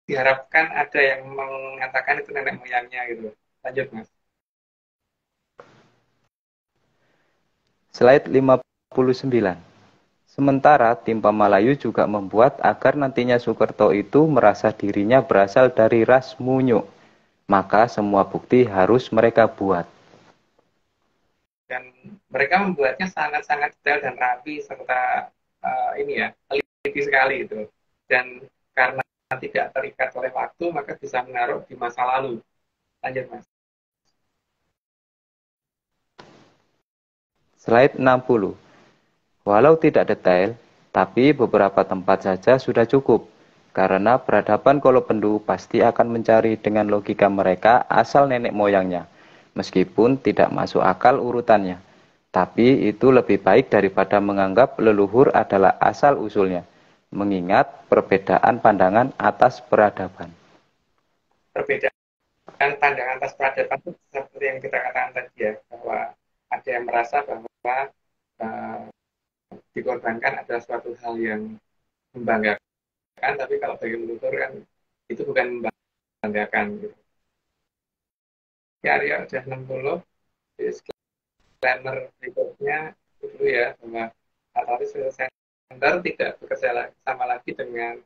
diharapkan ada yang mengatakan itu nenek moyangnya gitu. Lanjut, Mas. Slide 59. Sementara tim Pamalayu juga membuat agar nantinya Sukerto itu merasa dirinya berasal dari ras Munyuk. Maka semua bukti harus mereka buat. Dan mereka membuatnya sangat-sangat detail dan rapi serta ini ya, teliti sekali itu. Dan karena tidak terikat oleh waktu, maka bisa menaruh di masa lalu. Lanjut, Mas. Slide 60. Walau tidak detail, tapi beberapa tempat saja sudah cukup. Karena peradaban Kolopendu pasti akan mencari dengan logika mereka asal nenek moyangnya. Meskipun tidak masuk akal urutannya. Tapi itu lebih baik daripada menganggap leluhur adalah asal-usulnya. Mengingat perbedaan pandangan atas peradaban. Perbedaan pandangan atas peradaban itu seperti yang kita katakan tadi ya, bahwa ada yang merasa bahwa dikorbankan adalah suatu hal yang membanggakan, tapi kalau bagi leluhur kan itu bukan membanggakan. Gitu. Ya, Arya udah 60. Disclaimer berikutnya itu dulu ya, bahwa Atlantis Research Center tidak bekerja sama lagi dengan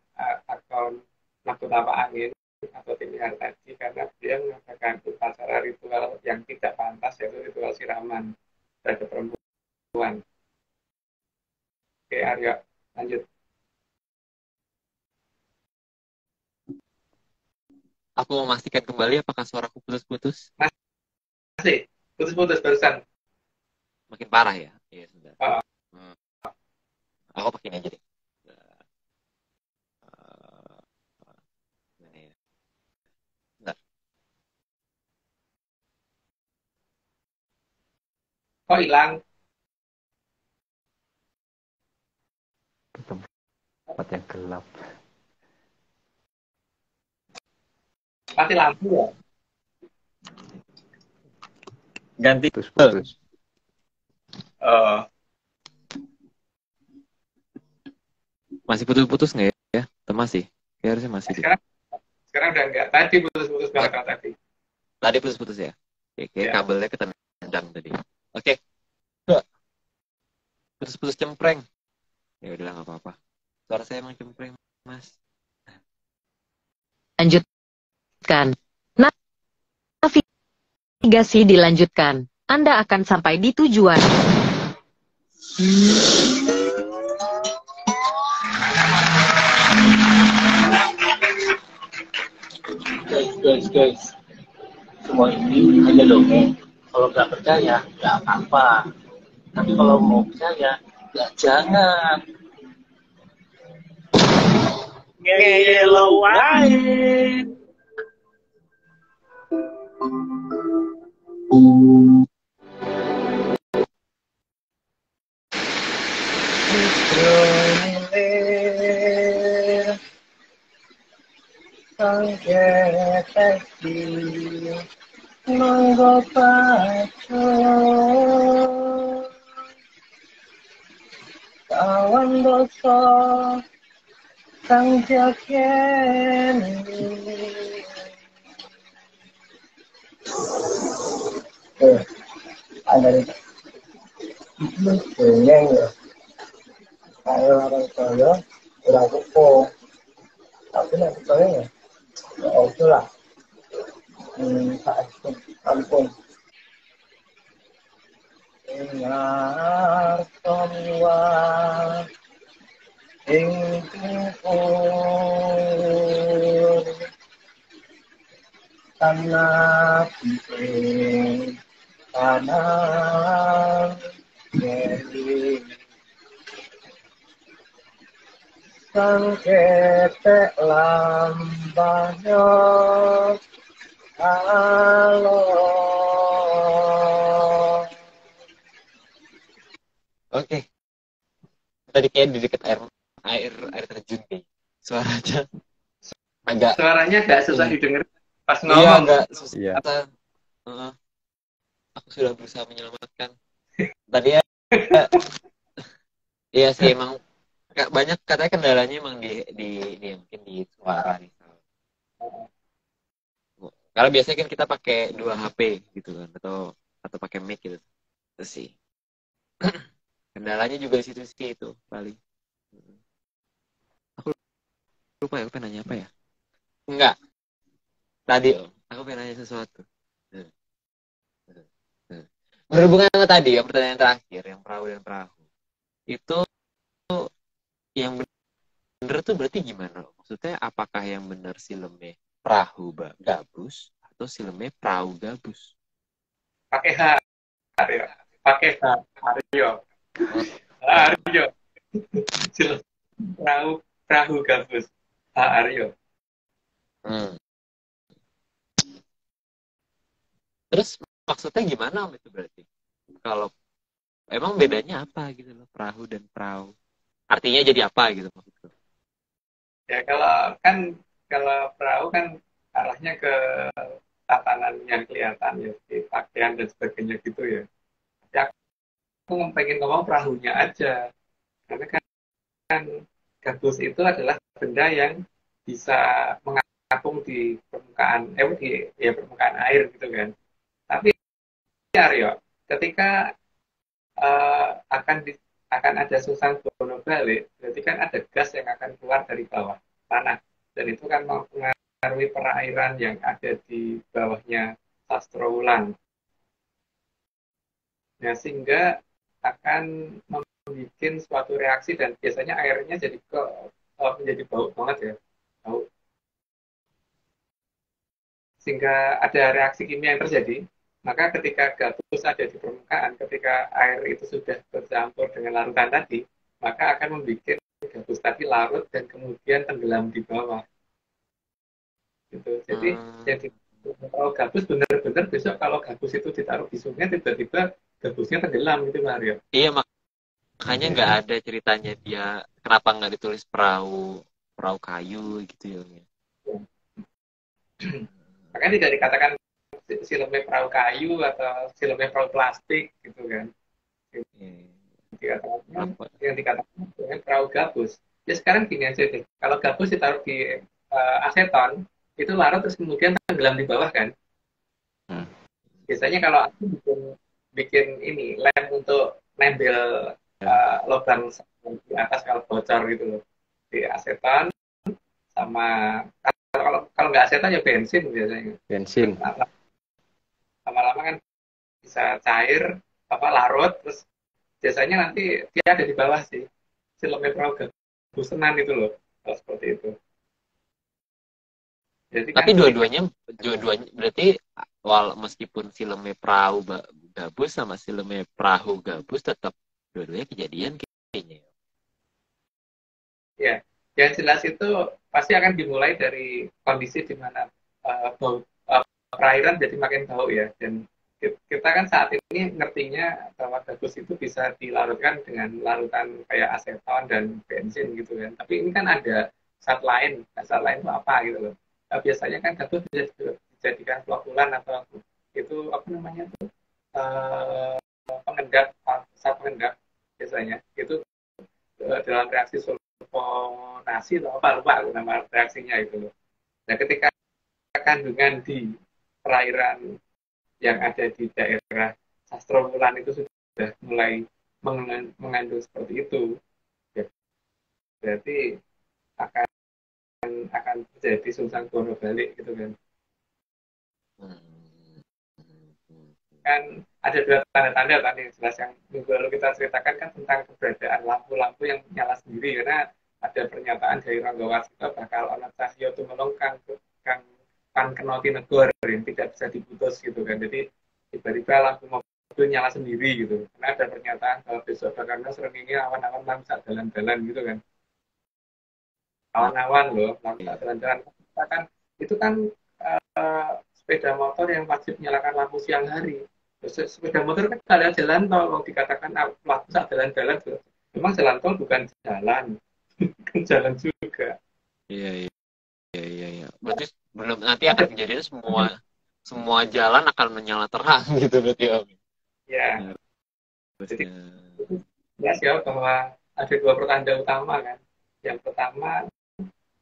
akun Nakut Apa Angin atau tim tadi, karena dia mengadakan upacara ritual yang tidak pantas, yaitu ritual siraman terhadap perempuan. Oke, Arya, lanjut. Aku mau memastikan kembali apakah suaraku putus-putus. Masih, putus-putus barusan. Makin parah ya? Iya, sudah. Oh. Aku pakai aja deh. Bentar. Kok hilang? Tempat yang gelap. Mati lampu ya. Ganti. Putus. Oh, Masih putus-putus nggak ya? Atau masih? Ya, harusnya masih deh. sekarang udah enggak. Tadi putus-putus banget kalau tadi. Tadi putus-putus ya? Oke, Ya. kabelnya ketendang tadi. Oke. Nggak. Putus-putus cempreng. Ya udahlah, nggak apa-apa. Suara saya emang cempreng, Mas. Lanjutkan. Navigasi dilanjutkan. Anda akan sampai di tujuan. Guys, semua ini hanya dongeng. Kalau nggak percaya, nggak apa-apa. Tapi kalau mau percaya, ya jangan. Ngeyelo wae. Kawan dosa sang jaken ada itu dongeng ya kayak orang kaya udah kupo tapi nak percaya ya ya oke lah ampun ingat semua ingkung tanah penting tanah jadi sang ketek lambahnya halo. Oke. Tadi kayak di dekat air terjun kayak. Suaranya agak susah didengar pas iya ngomong. agak susah. Iya. Aku sudah berusaha menyelamatkan. Tadi ya, iya sih emang banyak katanya kendalanya emang di mungkin di suara nih. Karena biasanya kan kita pakai 2 HP gitu kan atau pakai mic gitu. Itu sih. Kendalanya juga di situ sih itu paling. Aku lupa ya, aku pengen nanya apa ya? Enggak. Tadi aku pengen nanya sesuatu. Berhubungan sama tadi, yang pertanyaan terakhir, yang perahu dan perahu. Itu yang bener tuh berarti gimana? Maksudnya apakah yang bener sileme perahu gabus atau sileme perahu gabus? Pakai H, Aryo. Pakai H, Aryo. Aryo. Perahu gabus. H, Aryo. Terus maksudnya gimana Om itu berarti? Kalau emang bedanya apa gitu loh, perahu dan perahu? Artinya jadi apa gitu maksudnya? Ya kalau perahu kan arahnya ke tatanan yang kelihatan ya, di pakaian dan sebagainya gitu ya. Ya aku pengen ngomong perahunya aja. Karena kan gabus itu adalah benda yang bisa mengapung di permukaan permukaan air gitu kan. Tapi ya Aryo, ketika akan ada susang bono balik, berarti kan ada gas yang akan keluar dari bawah tanah, dan itu kan mempengaruhi perairan yang ada di bawahnya Sastrowulan. Nah, sehingga akan membuat suatu reaksi dan biasanya airnya jadi menjadi bau banget ya, bau. Sehingga ada reaksi kimia yang terjadi. Maka ketika gabus ada di permukaan, ketika air itu sudah bercampur dengan larutan tadi, maka akan membuat gabus tadi larut dan kemudian tenggelam di bawah. Gitu. Jadi kalau gabus benar-benar besok kalau gabus itu ditaruh di sungai, tiba-tiba gabusnya tenggelam gitu Mario. Iya, makanya nggak ada ceritanya dia kenapa nggak ditulis perahu kayu gitu ya. Makanya tidak dikatakan filmnya perahu kayu atau filmnya perahu plastik gitu kan. Yang dikatakan perahu gabus. Ya sekarang gini aja deh, kalau gabus ditaruh di aseton, itu larut terus kemudian tenggelam di bawah kan. Biasanya kalau aku bikin ini lem untuk nempel lubang di atas kalau bocor gitu loh, di aseton sama kalau nggak aseton ya bensin biasanya. Bensin. Lama-lama kan bisa cair larut, terus biasanya nanti dia ada di bawah sih, filmnya perahu gabusenan itu loh, kalau seperti itu. Jadi Tapi kan dua-duanya berarti meskipun filmnya perahu gabus sama filmnya perahu gabus tetap dua-duanya kejadian kayaknya. ya, yang jelas itu pasti akan dimulai dari kondisi di mana perairan jadi makin bau ya, dan kita kan saat ini ngertinya bahwa gabus itu bisa dilarutkan dengan larutan kayak aseton dan bensin gitu kan. Tapi ini kan ada zat lain. Nah, zat lain itu apa gitu loh. Nah, biasanya kan gabus bisa dijadikan flokulan atau itu apa namanya tuh pengendap, zat pengendap biasanya. Itu dalam reaksi sulfonasi atau apa lupa nama reaksinya itu loh. Nah, ketika kandungan di perairan yang ada di daerah Sastromulan itu sudah mulai mengandung seperti itu, ya, berarti akan terjadi sungsang bono balik gitu kan. Kan ada dua tanda-tanda tadi jelas yang minggu lalu kita ceritakan kan tentang keberadaan lampu-lampu yang nyala sendiri, karena ada pernyataan dari Rangga Warsito bakal ana cahya tumelung kang kenoti negor yang tidak bisa diputus gitu kan. Jadi tiba-tiba lampu mobil nyala sendiri gitu. Karena ada pernyataan bahwa besok bakal srengenge awan-awan lampu sak dalan-dalan gitu kan. Awan-awan loh, lampu sak dalan-dalan. Itu kan sepeda motor yang wajib nyalakan lampu siang hari. Terus sepeda motor kan ada jalan tol, kalau dikatakan lampu sak dalan-dalan. Memang jalan tol bukan jalan. Bukan jalan juga. Iya. Berarti belum nanti akan kejadian semua jalan akan menyala terang gitu berarti Om. Ya. Jadi jelas ya bahwa ada dua pertanda utama kan. Yang pertama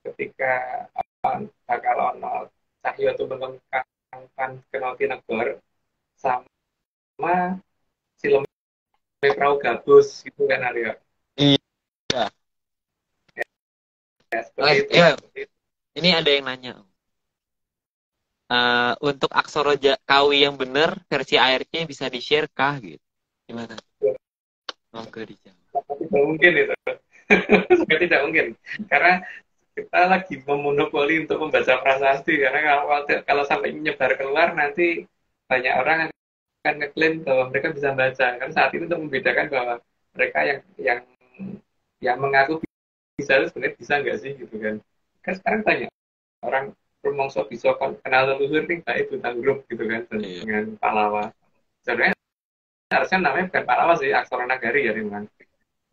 ketika bakal ono cahya tumelung kang kenoti negor sama film perahu gabus gitu kan Aryo. Iya. Ya, seperti itu. Ini ada yang nanya. Untuk Aksara Kawi yang benar versi ARC bisa di-share kah gitu? Gimana? Monggo dijawab. Tidak mungkin itu. Tidak mungkin. Karena kita lagi memonopoli untuk membaca prasasti, karena kalau sampai menyebar keluar nanti banyak orang akan ngeklaim bahwa mereka bisa baca. Karena saat ini untuk membedakan bahwa mereka yang mengaku bisa itu sebenarnya bisa nggak sih gitu kan. Kan sekarang banyak orang rumongso bisa kenal leluhur nih kayak Buta Huruf gitu kan dengan Pallawa. Sebenarnya harusnya namanya bukan Pallawa sih, Aksara Nagari ya memang.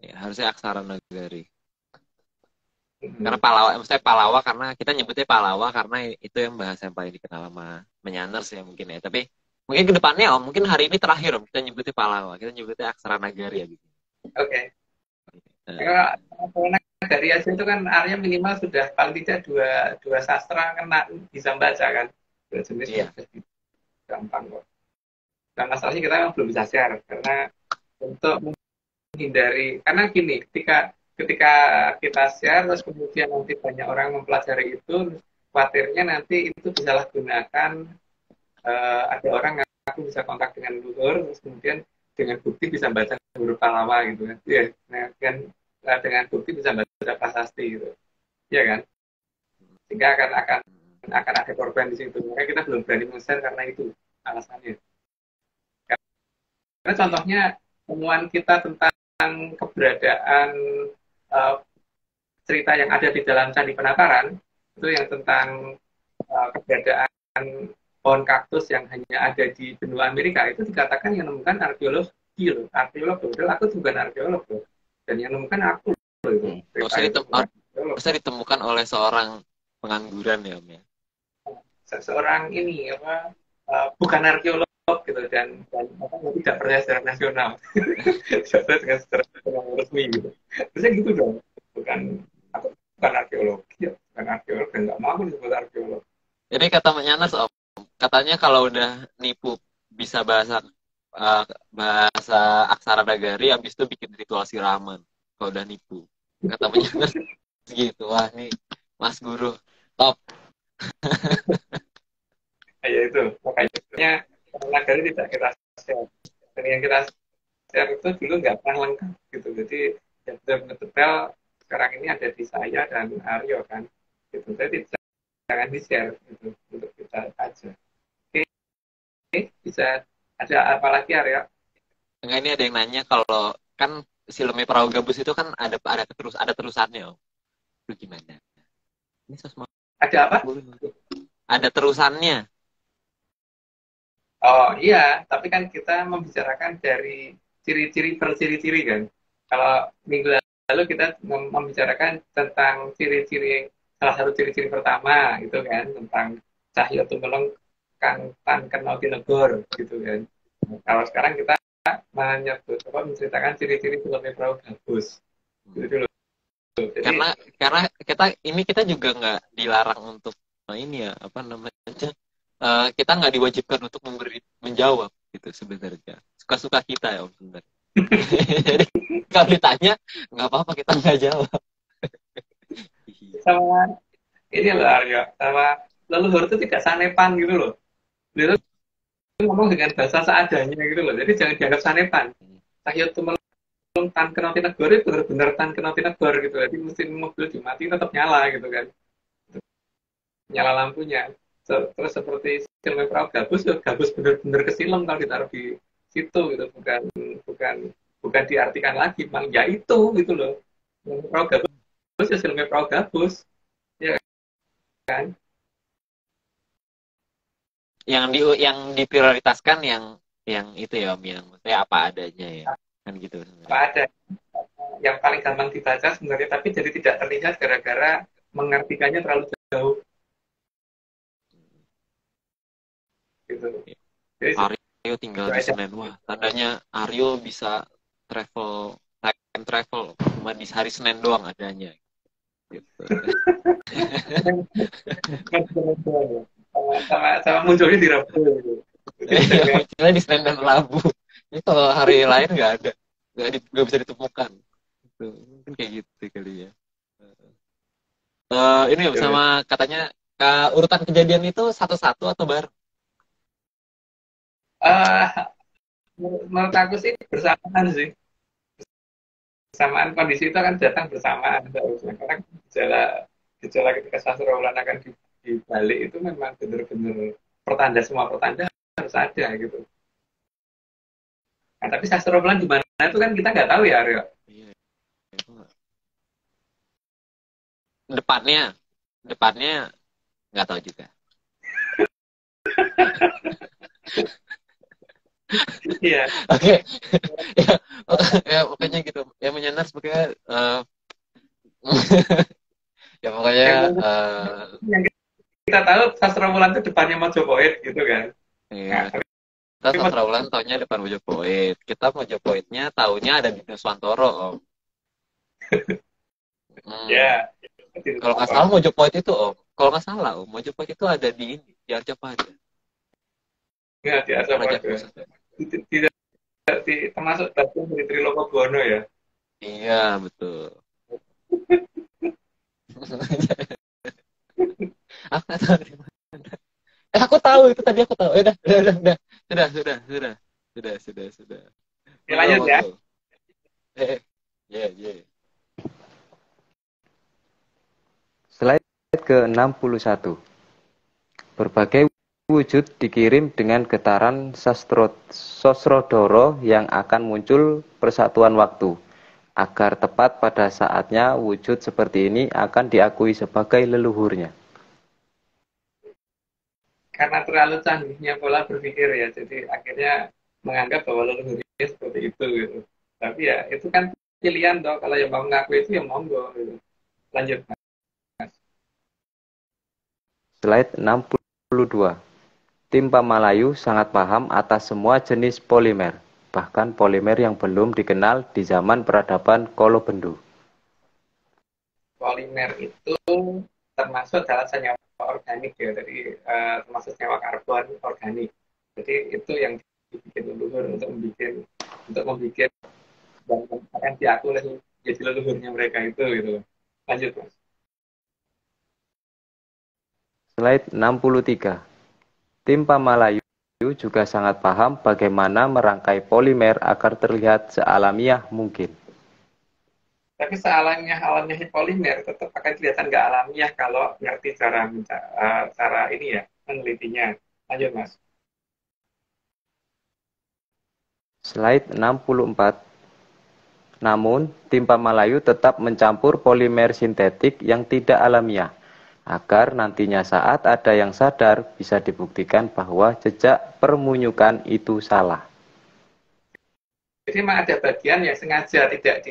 Ya, harusnya Aksara Nagari. Karena Pallawa karena kita nyebutnya Pallawa karena itu yang bahasa yang paling dikenal sama Menyanners ya mungkin ya. Tapi mungkin kedepannya Om, mungkin hari ini terakhir Om kita nyebutnya Pallawa, kita nyebutnya Aksara Nagari ya gitu. Oke. Karena dari aja itu kan Arya minimal sudah paling tidak dua sastra kena bisa baca kan, dua jenis gampang kok. Dan masalahnya kita kan belum bisa share karena untuk menghindari, karena gini ketika kita share terus kemudian nanti banyak orang mempelajari itu, khawatirnya nanti itu disalahgunakan, ada orang yang aku bisa kontak dengan leluhur terus kemudian dengan bukti bisa baca huruf Pallawa gitu kan. Ya, nah, kan dengan bukti bisa baca prasasti gitu. Iya kan? Sehingga akan ada korban di situ. Makanya kita belum berani men-share karena itu alasannya. Karena contohnya temuan kita tentang keberadaan cerita yang ada di dalam Candi Penataran itu yang tentang keberadaan pohon kaktus yang hanya ada di benua Amerika itu dikatakan yang menemukan arkeolog padahal aku bukan arkeolog loh. Dan yang menemukan aku loh itu. Bisa ditemukan oleh seorang pengangguran ya Om ya. seorang ini apa bukan arkeolog gitu dan tidak percaya secara nasional tidak percaya dengan secara nasional resmi gitu terusnya gitu dong bukan aku bukan arkeologi ya bukan arkeolog dan nggak mau disebut arkeolog. Jadi kata Mbak Yanes, Om, katanya kalau udah nipu bisa bahasa aksara nagari, habis itu bikin ritual siraman. Kalau udah nipu, kata Mbak Yanes gitu. Wah, nih Mas Guru top. Ya itu makanya nagari tidak kita share dan yang kita share itu dulu nggak pernah lengkap gitu jadi yang benar-benar detail sekarang ini ada di saya dan Aryo kan gitu jadi jangan di share gitu untuk kita aja. Oke, bisa ada apa lagi Aryo? Enggak, ini ada yang nanya kalau kan filmnya Perahu Gabus itu kan ada terusannya, Om. Itu gimana? Ini sosmed Ada apa? ada terusannya. Oh iya, tapi kan kita membicarakan dari ciri-ciri per ciri-ciri kan. Kalau minggu lalu kita membicarakan tentang ciri-ciri, salah satu ciri-ciri pertama itu kan tentang Cahyo Tumenggung Kang Tan Kenal Tinegor gitu kan. Nah, kalau sekarang kita menceritakan ciri-ciri filmnya Perahu Gabus. Gitu dulu. Jadi, Karena kita juga nggak dilarang untuk ini ya apa namanya kita nggak diwajibkan untuk menjawab gitu sebenarnya suka-suka kita ya Om sebenarnya. Jadi kalau ditanya nggak apa-apa kita nggak jawab. sama ini loh Aryo, sama leluhur itu tidak sanepan gitu loh. Dia tuh ngomong dengan bahasa seadanya gitu loh. Jadi jangan dianggap sanepan. Cahyo Tumenggung Tan Kenal Tinegor itu benar-benar Tan Kenal Tinegor gitu. Jadi mesin mobil dimati tetap nyala gitu kan. Nyala lampunya. Terus seperti film Perahu Gabus, ya Gabus benar-benar kesilem kalau ditaruh di situ gitu. Bukan diartikan lagi, memang ya itu gitu loh. Perahu Gabus ya filmnya Perahu Gabus. Ya kan? Yang diprioritaskan yang itu ya Om, yang maksudnya apa adanya ya kan gitu sebenarnya. Apa ada yang paling gampang dibaca sebenarnya tapi jadi tidak terlihat gara-gara mengartikannya terlalu jauh gitu. Jadi Aryo tinggal di Senen, wah tandanya Aryo bisa time travel cuma di hari Senin doang adanya gitu. sama munculnya di Rabu gitu. Munculnya di Senin dan Rabu. Ini kalau hari lain nggak bisa ditemukan. Gitu. Mungkin kayak gitu kali ya. Ini sama katanya urutan kejadian itu satu-satu atau bareng? Menurut aku sih bersamaan sih. Bersamaan kondisi itu akan datang bersamaan seharusnya karena gejala ketika sastrobulan akan dibalik itu memang benar-benar semua pertanda harus ada gitu. Nah, tapi sastrobulan di mana itu kan kita nggak tahu ya Aryo. Iya. Depannya nggak tahu juga. Iya. Oke. Ya pokoknya gitu. Ya menyanar sebagai ya pokoknya yang kita tahu sastrobulan itu depannya Mojopahit gitu kan. Iya. Kita sastrobulan taunya depan Mojopahit. Kita Mojopahitnya taunya ada di Nuswantoro, Om. Ya. Kalau nggak salah Mojopahit itu, Om. Kalau nggak salah, Om, Mojopahit itu ada di Arcapada. Ya, di Arcapada. Tidak termasuk bagian dari Trilokobono ya. Iya, betul. Aku nggak tahu dari mana. Aku tahu itu tadi aku tahu. Sudah. Ya, lanjut ya. Slide ke-61. Berbagai wujud dikirim dengan getaran Sosrodoro yang akan muncul persatuan waktu. Agar tepat pada saatnya wujud seperti ini akan diakui sebagai leluhurnya. Karena terlalu canggihnya pola berpikir ya, jadi akhirnya menganggap bahwa leluhurnya seperti itu gitu. Tapi ya itu kan pilihan toh, kalau yang mau ngaku itu ya monggo gitu. Lanjut. Slide 62. Tim Pamalayu sangat paham atas semua jenis polimer, bahkan polimer yang belum dikenal di zaman peradaban Kolobendu. Polimer itu termasuk dalam senyawa organik ya, jadi termasuk senyawa karbon organik. Jadi itu yang dibikin leluhur untuk membuat dan akan diakui jadi leluhurnya mereka itu gitu. Lanjut Mas. Slide 63. Tim Pamalayu juga sangat paham bagaimana merangkai polimer agar terlihat sealamiah mungkin. Tapi sealamiah polimer tetap akan kelihatan nggak alamiah kalau ngerti cara ini ya menelitinya. Lanjut Mas. Slide 64. Namun, tim Pamalayu tetap mencampur polimer sintetik yang tidak alamiah, agar nantinya saat ada yang sadar bisa dibuktikan bahwa jejak permunyukan itu salah. Jadi memang ada bagian yang sengaja tidak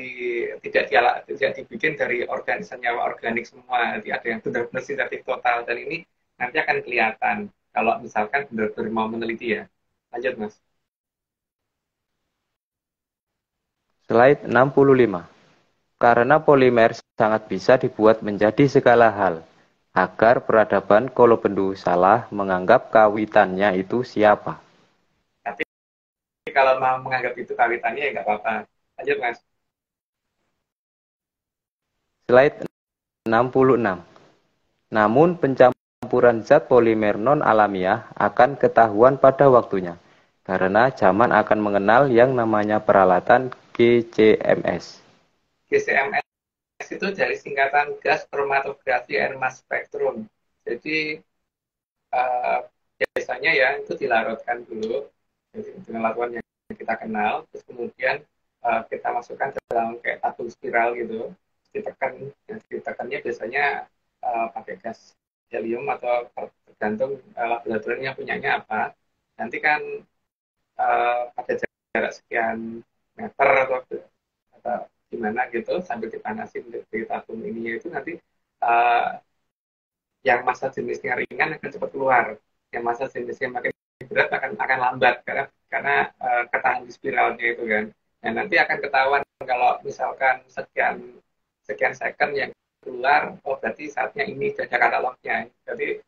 dibikin dari senyawa organik semua. Jadi ada yang benar-benar sintetik total dan ini nanti akan kelihatan kalau misalkan benar-benar mau meneliti ya. Lanjut Mas. Slide 65. Karena polimer sangat bisa dibuat menjadi segala hal, agar peradaban Kolobendu salah menganggap kawitannya itu siapa. Tapi kalau mau menganggap itu kawitannya ya nggak apa-apa. Lanjut Mas. Slide 66. Namun pencampuran zat polimer non-alamiah akan ketahuan pada waktunya, karena zaman akan mengenal yang namanya peralatan GCMS. GCMS itu dari singkatan gas chromatography and mass spectrum. Jadi biasanya ya itu dilarutkan dulu jadi dengan larutan yang kita kenal, terus kemudian kita masukkan ke dalam kayak tabung spiral gitu, ditekannya biasanya pakai gas helium atau tergantung laboratorium yang punyanya apa. Nanti kan pada jarak sekian meter atau gimana gitu sambil dipanasin di tabung ininya itu nanti yang massa jenisnya ringan akan cepat keluar, yang massa jenisnya makin berat akan lambat karena ketahan di spiralnya itu kan. Nah nanti akan ketahuan kalau misalkan sekian second yang keluar, oh berarti saatnya ini ada katalognya. Jadi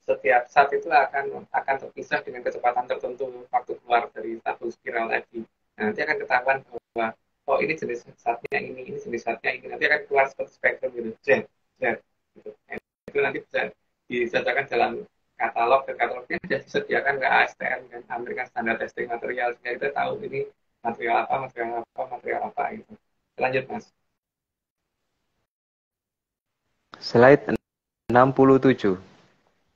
setiap saat itu akan terpisah dengan kecepatan tertentu waktu keluar dari tabung spiral tadi. Nah, nanti akan ketahuan bahwa oh ini jenis zatnya ini jenis zatnya ini. Nanti akan keluar seperti spektrum gitu, Z. Gitu. Nah, itu nanti bisa dijajakan dalam katalog dan katalognya sudah disediakan ke ASTM dan American Standard Testing Material sehingga kita tahu ini material apa gitu. Lanjut Mas. Slide 67.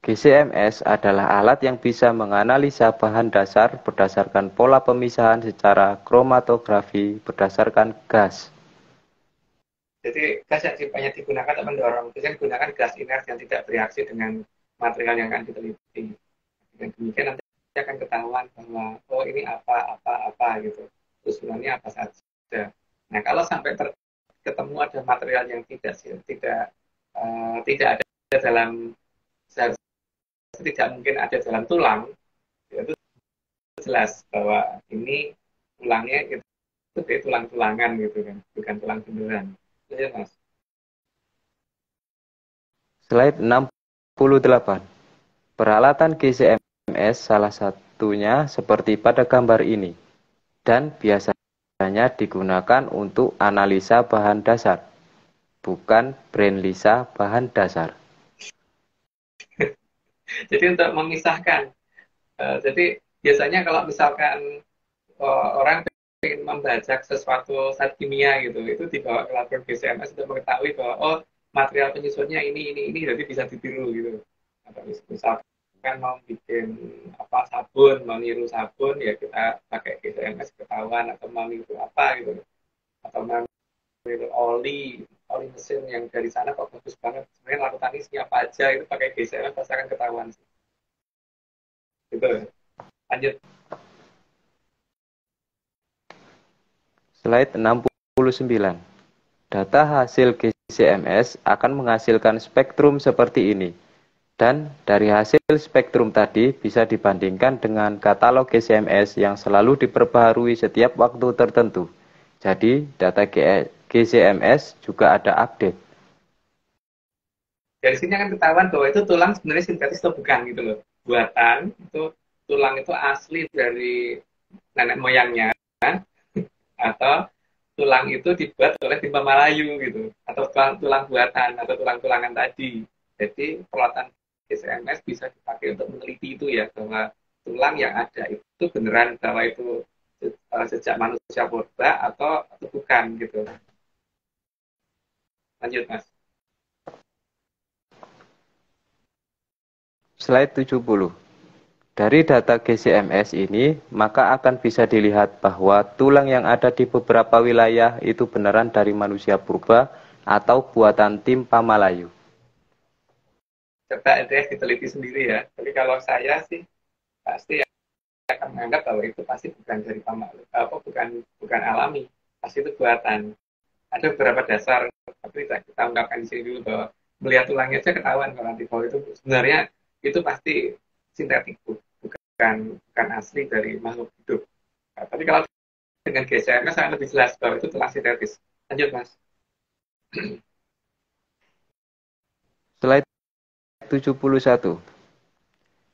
GCMS adalah alat yang bisa menganalisa bahan dasar berdasarkan pola pemisahan secara kromatografi berdasarkan gas. Jadi gas yang banyak digunakan untuk mendorong, biasanya menggunakan gas inert yang tidak bereaksi dengan material yang akan diteliti. Dengan demikian nanti akan ketahuan bahwa oh ini apa gitu, terus sebenarnya apa saja. Nah kalau sampai ketemu ada material yang tidak ada dalam tidak mungkin ada dalam tulang, itu jelas bahwa ini tulangnya itu dari tulang-tulangan gitu kan, bukan tulang beneran. Ya, Mas. Slide 68. Peralatan GCMS salah satunya seperti pada gambar ini, dan biasanya digunakan untuk analisa bahan dasar, bukan brainlisa bahan dasar. Jadi untuk memisahkan, jadi biasanya kalau misalkan orang ingin membaca sesuatu zat kimia gitu, itu dibawa ke laboratorium GCMS untuk mengetahui bahwa oh material penyusunnya ini, jadi bisa ditiru gitu. Atau misalkan mau bikin sabun, mau niru sabun ya kita pakai GCMS ketahuan, atau mau niru apa gitu, atau mau niru oli mesin yang dari sana kok bagus banget, sebenarnya larutan ini siapa aja itu pakai GCMS pasti akan ketahuan sih. Gitu. Lanjut. Slide 69. Data hasil GCMS akan menghasilkan spektrum seperti ini. Dan dari hasil spektrum tadi bisa dibandingkan dengan katalog GCMS yang selalu diperbaharui setiap waktu tertentu. Jadi data GCMS juga ada update. Dari sini akan ketahuan bahwa itu tulang sebenarnya sintetis atau bukan gitu loh. Buatan itu tulang itu asli dari nenek moyangnya atau tulang itu dibuat oleh timpa Malayu gitu, atau tulang buatan atau tulang-tulangan tadi. Jadi peralatan GCMS bisa dipakai untuk meneliti itu ya, bahwa tulang yang ada itu beneran bahwa itu sejak manusia purba atau bukan gitu. Lanjut Mas. Slide 70. Dari data GCMS ini, maka akan bisa dilihat bahwa tulang yang ada di beberapa wilayah itu beneran dari manusia purba atau buatan tim Pamalayu. Coba LDS diteliti sendiri ya. Tapi kalau saya sih pasti akan menganggap bahwa itu pasti bukan dari Pamalayu, bukan alami, pasti itu buatan. Ada beberapa dasar, tapi kita ungkapkan di sini dulu bahwa melihat tulangnya aja ketahuan kalau nanti bahwa itu sebenarnya itu pasti sintetik, bukan asli dari makhluk hidup. Nah, tapi kalau dengan GCMS sangat lebih jelas bahwa itu tulang sintetis. Lanjut Mas. Slide 71.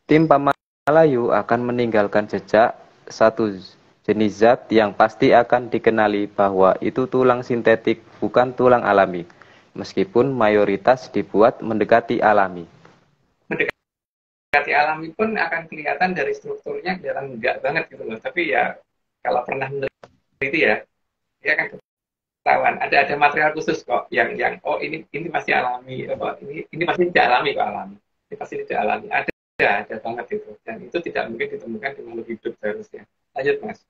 Tim Pamalayu akan meninggalkan jejak satu jenis zat yang pasti akan dikenali bahwa itu tulang sintetik, bukan tulang alami, meskipun mayoritas dibuat mendekati alami. Mendekati alami pun akan kelihatan dari strukturnya dalam enggak banget gitu loh. Tapi ya kalau pernah meneliti ya, dia akan ketahuan. Ada material khusus kok yang oh ini pasti alami, ini pasti tidak alami kok alami. Ini pasti tidak alami. Ada banget itu. Dan itu tidak mungkin ditemukan di makhluk hidup seharusnya. Lanjut Mas.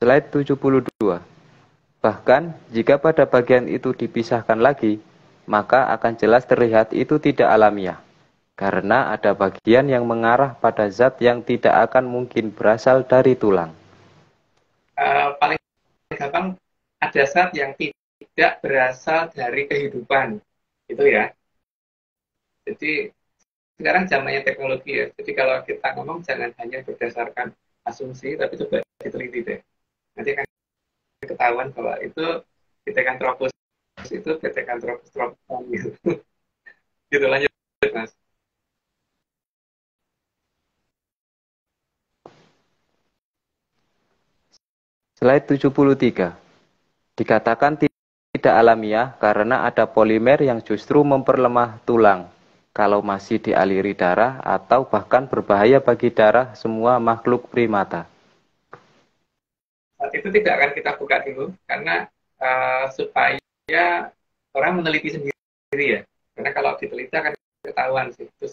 Slide 72. Bahkan, jika pada bagian itu dipisahkan lagi, maka akan jelas terlihat itu tidak alamiah. Karena ada bagian yang mengarah pada zat yang tidak akan mungkin berasal dari tulang. Paling gampang, ada zat yang tidak berasal dari kehidupan. Itu ya. Jadi, sekarang zamannya teknologi ya. Jadi kalau kita ngomong jangan hanya berdasarkan asumsi, tapi coba diteliti deh. Nanti akan ketahuan bahwa itu Pithecanthropus itu Pithecanthropus tropicum gitu. Gitu lanjut Mas. Slide 73. Dikatakan tidak alamiah karena ada polimer yang justru memperlemah tulang kalau masih dialiri darah atau bahkan berbahaya bagi darah semua makhluk primata. Saat itu tidak akan kita buka dulu karena supaya orang meneliti sendiri ya. Karena kalau diteliti akan ketahuan sih itu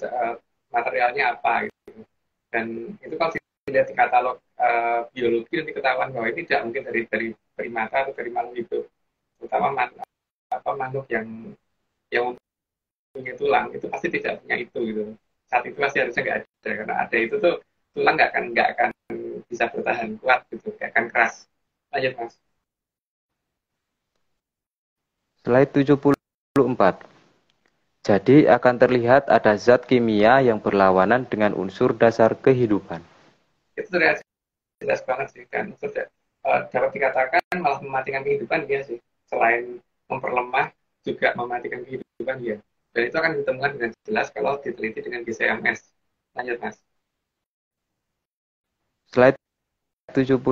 materialnya apa gitu. Dan itu kalau dilihat di katalog biologi nanti ketahuan bahwa ini tidak mungkin dari primata atau dari makhluk hidup, terutama makhluk yang mempunyai tulang itu pasti tidak punya itu gitu. Saat itu pasti harusnya nggak ada karena ada itu tuh tulang nggak akan bisa bertahan kuat gitu, nggak akan keras. Lanjut Mas. Slide 74. Jadi akan terlihat ada zat kimia yang berlawanan dengan unsur dasar kehidupan. Itu sudah jelas banget sih kan, sudah dapat dikatakan malah mematikan kehidupan dia sih, selain memperlemah juga mematikan kehidupan dia. Dan itu akan ditemukan dengan jelas kalau diteliti dengan GCMS. Lanjut Mas. Slide 75.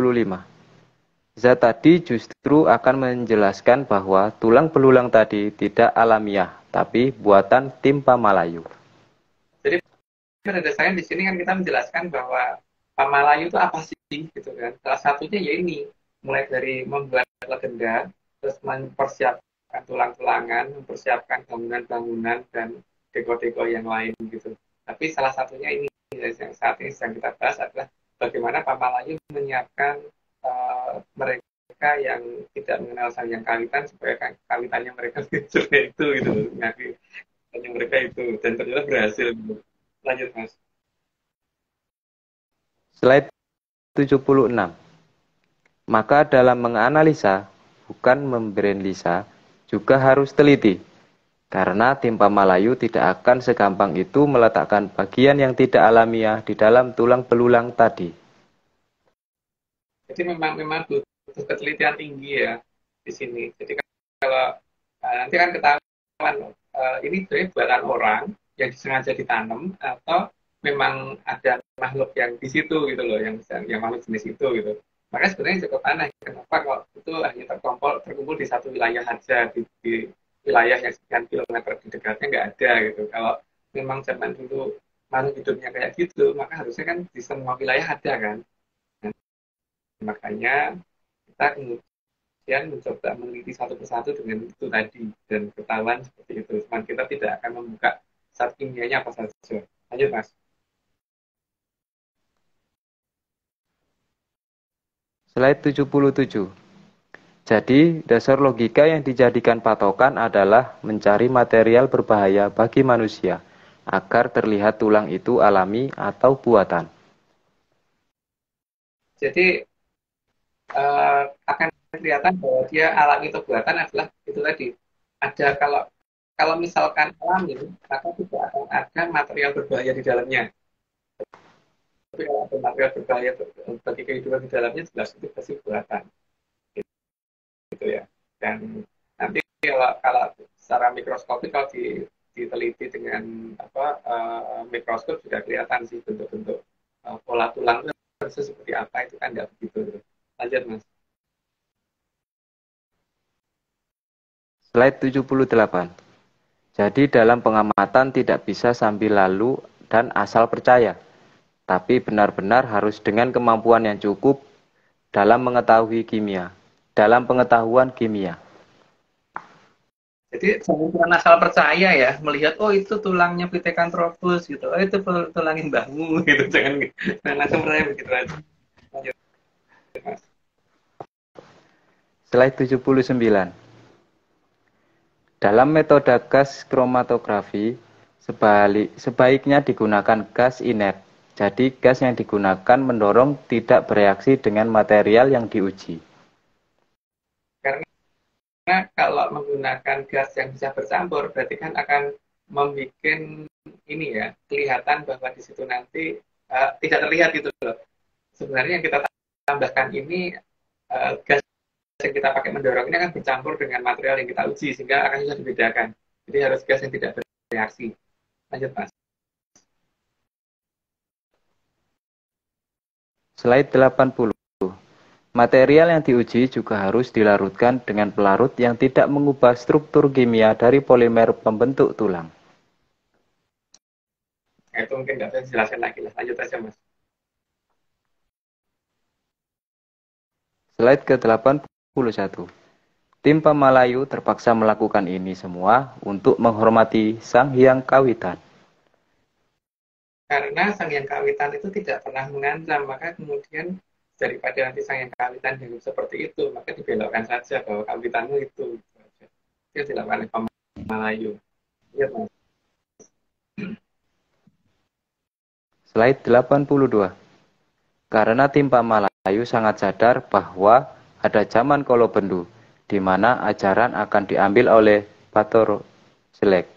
Zat tadi justru akan menjelaskan bahwa tulang belulang tadi tidak alamiah, tapi buatan tim Pamalayu. Jadi pada dasarnya di sini kan kita menjelaskan bahwa Pamalayu itu apa sih gitu kan. Salah satunya ya ini, mulai dari membuat legenda, terus mempersiapkan tulang-tulangan, mempersiapkan bangunan-bangunan dan deko-deko yang lain gitu. Tapi salah satunya ini yang saat ini sedang kita bahas adalah bagaimana Pamalayu menyiapkan mereka yang tidak mengenal sang yang kawitan supaya kawitannya mereka seperti itu gitu, ngaku yang mereka itu, dan ternyata berhasil gitu. Lanjut Mas. Slide 76. Maka dalam menganalisa, bukan memberanalisa, juga harus teliti, karena Timpa Malayu tidak akan segampang itu meletakkan bagian yang tidak alamiah di dalam tulang belulang tadi. Jadi memang butuh ketelitian tinggi ya di sini. Jadi kalau nanti kan ketahuan ini sebenarnya buatan orang yang disengaja ditanam atau memang ada makhluk yang di situ gitu loh, yang makhluk jenis itu gitu. Makanya sebenarnya cukup aneh kenapa kalau itu hanya terkumpul di satu wilayah aja, di wilayah yang sekian kilometer di dekatnya nggak ada gitu. Kalau memang zaman dulu makhluk hidupnya kayak gitu, maka harusnya kan di semua wilayah ada kan. Nah, makanya kita kemudian mencoba meneliti satu persatu dengan itu tadi dan ketahuan seperti itu. Cuman kita tidak akan membuka zat kimianya apa saja. Lanjut Mas. Slide 77. Jadi, dasar logika yang dijadikan patokan adalah mencari material berbahaya bagi manusia, agar terlihat tulang itu alami atau buatan. Jadi, akan kelihatan bahwa dia alami atau buatan adalah itu tadi. Ada kalau misalkan alami, maka tidak akan ada material berbahaya di dalamnya. Tapi kalau ada material berbahaya bagi kehidupan di dalamnya, jelas itu pasti buatan. Gitu ya. Dan nanti kalau secara mikroskopik kalau diteliti dengan mikroskop sudah kelihatan sih bentuk-bentuk pola tulang itu seperti apa, itu kan nggak begitu. Lanjut Mas. Slide 78. Jadi dalam pengamatan tidak bisa sambil lalu dan asal percaya, tapi benar-benar harus dengan kemampuan yang cukup dalam pengetahuan kimia. Jadi jangan asal percaya ya, melihat oh itu tulangnya Pithecanthropus gitu, oh itu tulangnya mbahmu gitu, jangan langsung percaya begitu aja. Lanjut Mas. Slide 79. Dalam metode gas kromatografi, sebaiknya digunakan gas inert. Jadi gas yang digunakan mendorong tidak bereaksi dengan material yang diuji. Karena kalau menggunakan gas yang bisa bercampur, berarti kan akan membuat ini ya, kelihatan bahwa di situ nanti tidak terlihat gitu loh. Sebenarnya yang kita tambahkan ini gas yang kita pakai mendorong ini akan bercampur dengan material yang kita uji, sehingga akan susah dibedakan. Jadi harus gas yang tidak bereaksi. Lanjut Mas. Slide 80. Material yang diuji juga harus dilarutkan dengan pelarut yang tidak mengubah struktur kimia dari polimer pembentuk tulang. Nah, itu mungkin nggak bisa dijelaskan lagi lah. Lanjut aja Mas. Slide ke-81. Timpa Malayu terpaksa melakukan ini semua untuk menghormati Sang Hyang Kawitan. Karena Sang Hyang Kawitan itu tidak pernah mengancam, maka kemudian daripada nanti Sang Hyang Kawitan hidup seperti itu, maka dibelokkan saja bahwa kawitanmu itu. Itu dilakukan oleh Malayu. Iya, Mas. Slide 82. Karena Timpa Malayu sangat sadar bahwa ada zaman Kolobendu, di mana ajaran akan diambil oleh Bathara Jelek.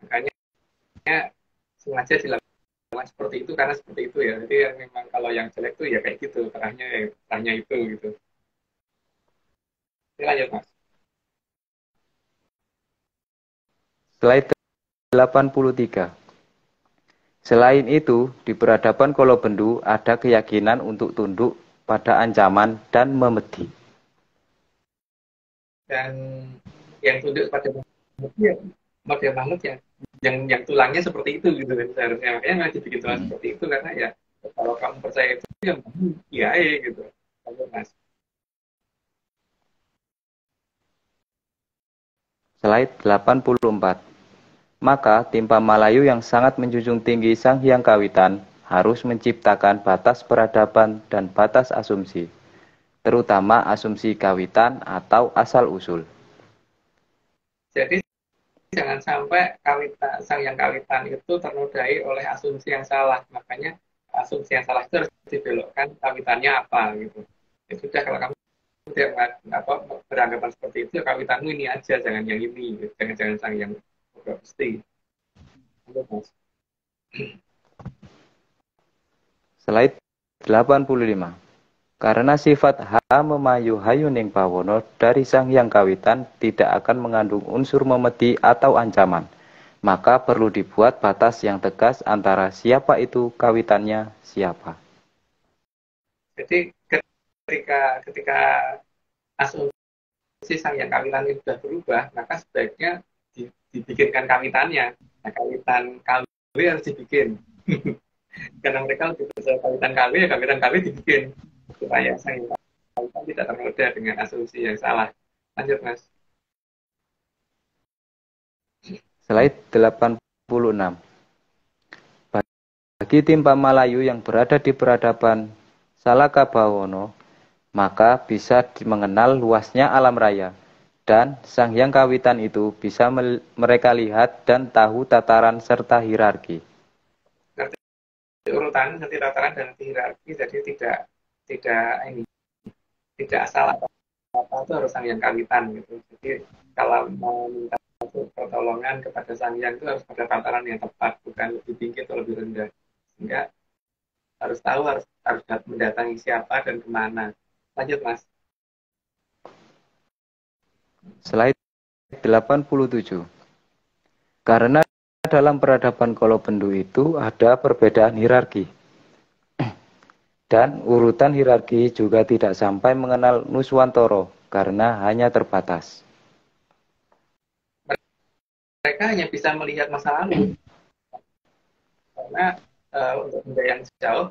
Makanya sengaja dilakukan seperti itu karena seperti itu ya. Jadi yang memang kalau yang jelek tuh ya kayak gitu, terahnya itu gitu. Oke, lanjut Mas. Slide 83. Selain itu, di peradaban Kolobendu ada keyakinan untuk tunduk pada ancaman dan memedi. Dan yang tunduk pada model makhluk yang tulangnya seperti itu gitu kan seharusnya. Makanya nggak dibikin tulang seperti itu karena ya kalau kamu percaya itu ya gitu. Lanjut Mas. Slide 84. Maka Timpa Malayu yang sangat menjunjung tinggi Sang Hyang Kawitan harus menciptakan batas peradaban dan batas asumsi, terutama asumsi kawitan atau asal-usul. Jadi jangan sampai Sang Hyang Kawitan itu ternodai oleh asumsi yang salah. Makanya asumsi yang salah itu harus dibelokkan kawitannya apa gitu. Ya sudah kalau kamu yang beranggapan seperti itu, ya kawitanmu ini aja, jangan yang ini, jangan sang yang mesti. Slide 85. Karena sifat memayu hayuning pawono dari Sang Hyang Kawitan tidak akan mengandung unsur memedi atau ancaman, maka perlu dibuat batas yang tegas antara siapa itu kawitannya siapa. Jadi ketika asumsi Sang Hyang Kawitan itu sudah berubah, maka sebaiknya dibikinkan kawitannya. Nah, kawitan KW harus dibikin. Karena mereka lebih percaya kawitan KW, ya kawitan KW dibikin supaya Sang Hyang Kawitan tidak ternoda dengan asumsi yang salah. Lanjut, Mas. Slide 86. Bagi tim Pamalayu yang berada di peradaban Salakabawono, maka bisa mengenal luasnya alam raya, dan Sang Hyang Kawitan itu bisa mereka lihat dan tahu tataran serta hierarki. Urutan nanti tataran dan hierarki, jadi tidak asal apa itu harus Sang Hyang Kawitan gitu. Jadi kalau mau minta pertolongan kepada Sang Hyang itu harus pada tataran yang tepat, bukan lebih tinggi atau lebih rendah. Sehingga harus tahu harus mendatangi siapa dan kemana. Lanjut, Mas. Slide 87. Karena dalam peradaban Kolobendu itu ada perbedaan hierarki. Dan urutan hierarki juga tidak sampai mengenal Nuswantoro karena hanya terbatas. Mereka hanya bisa melihat masa lalu. Karena untuk benda yang jauh,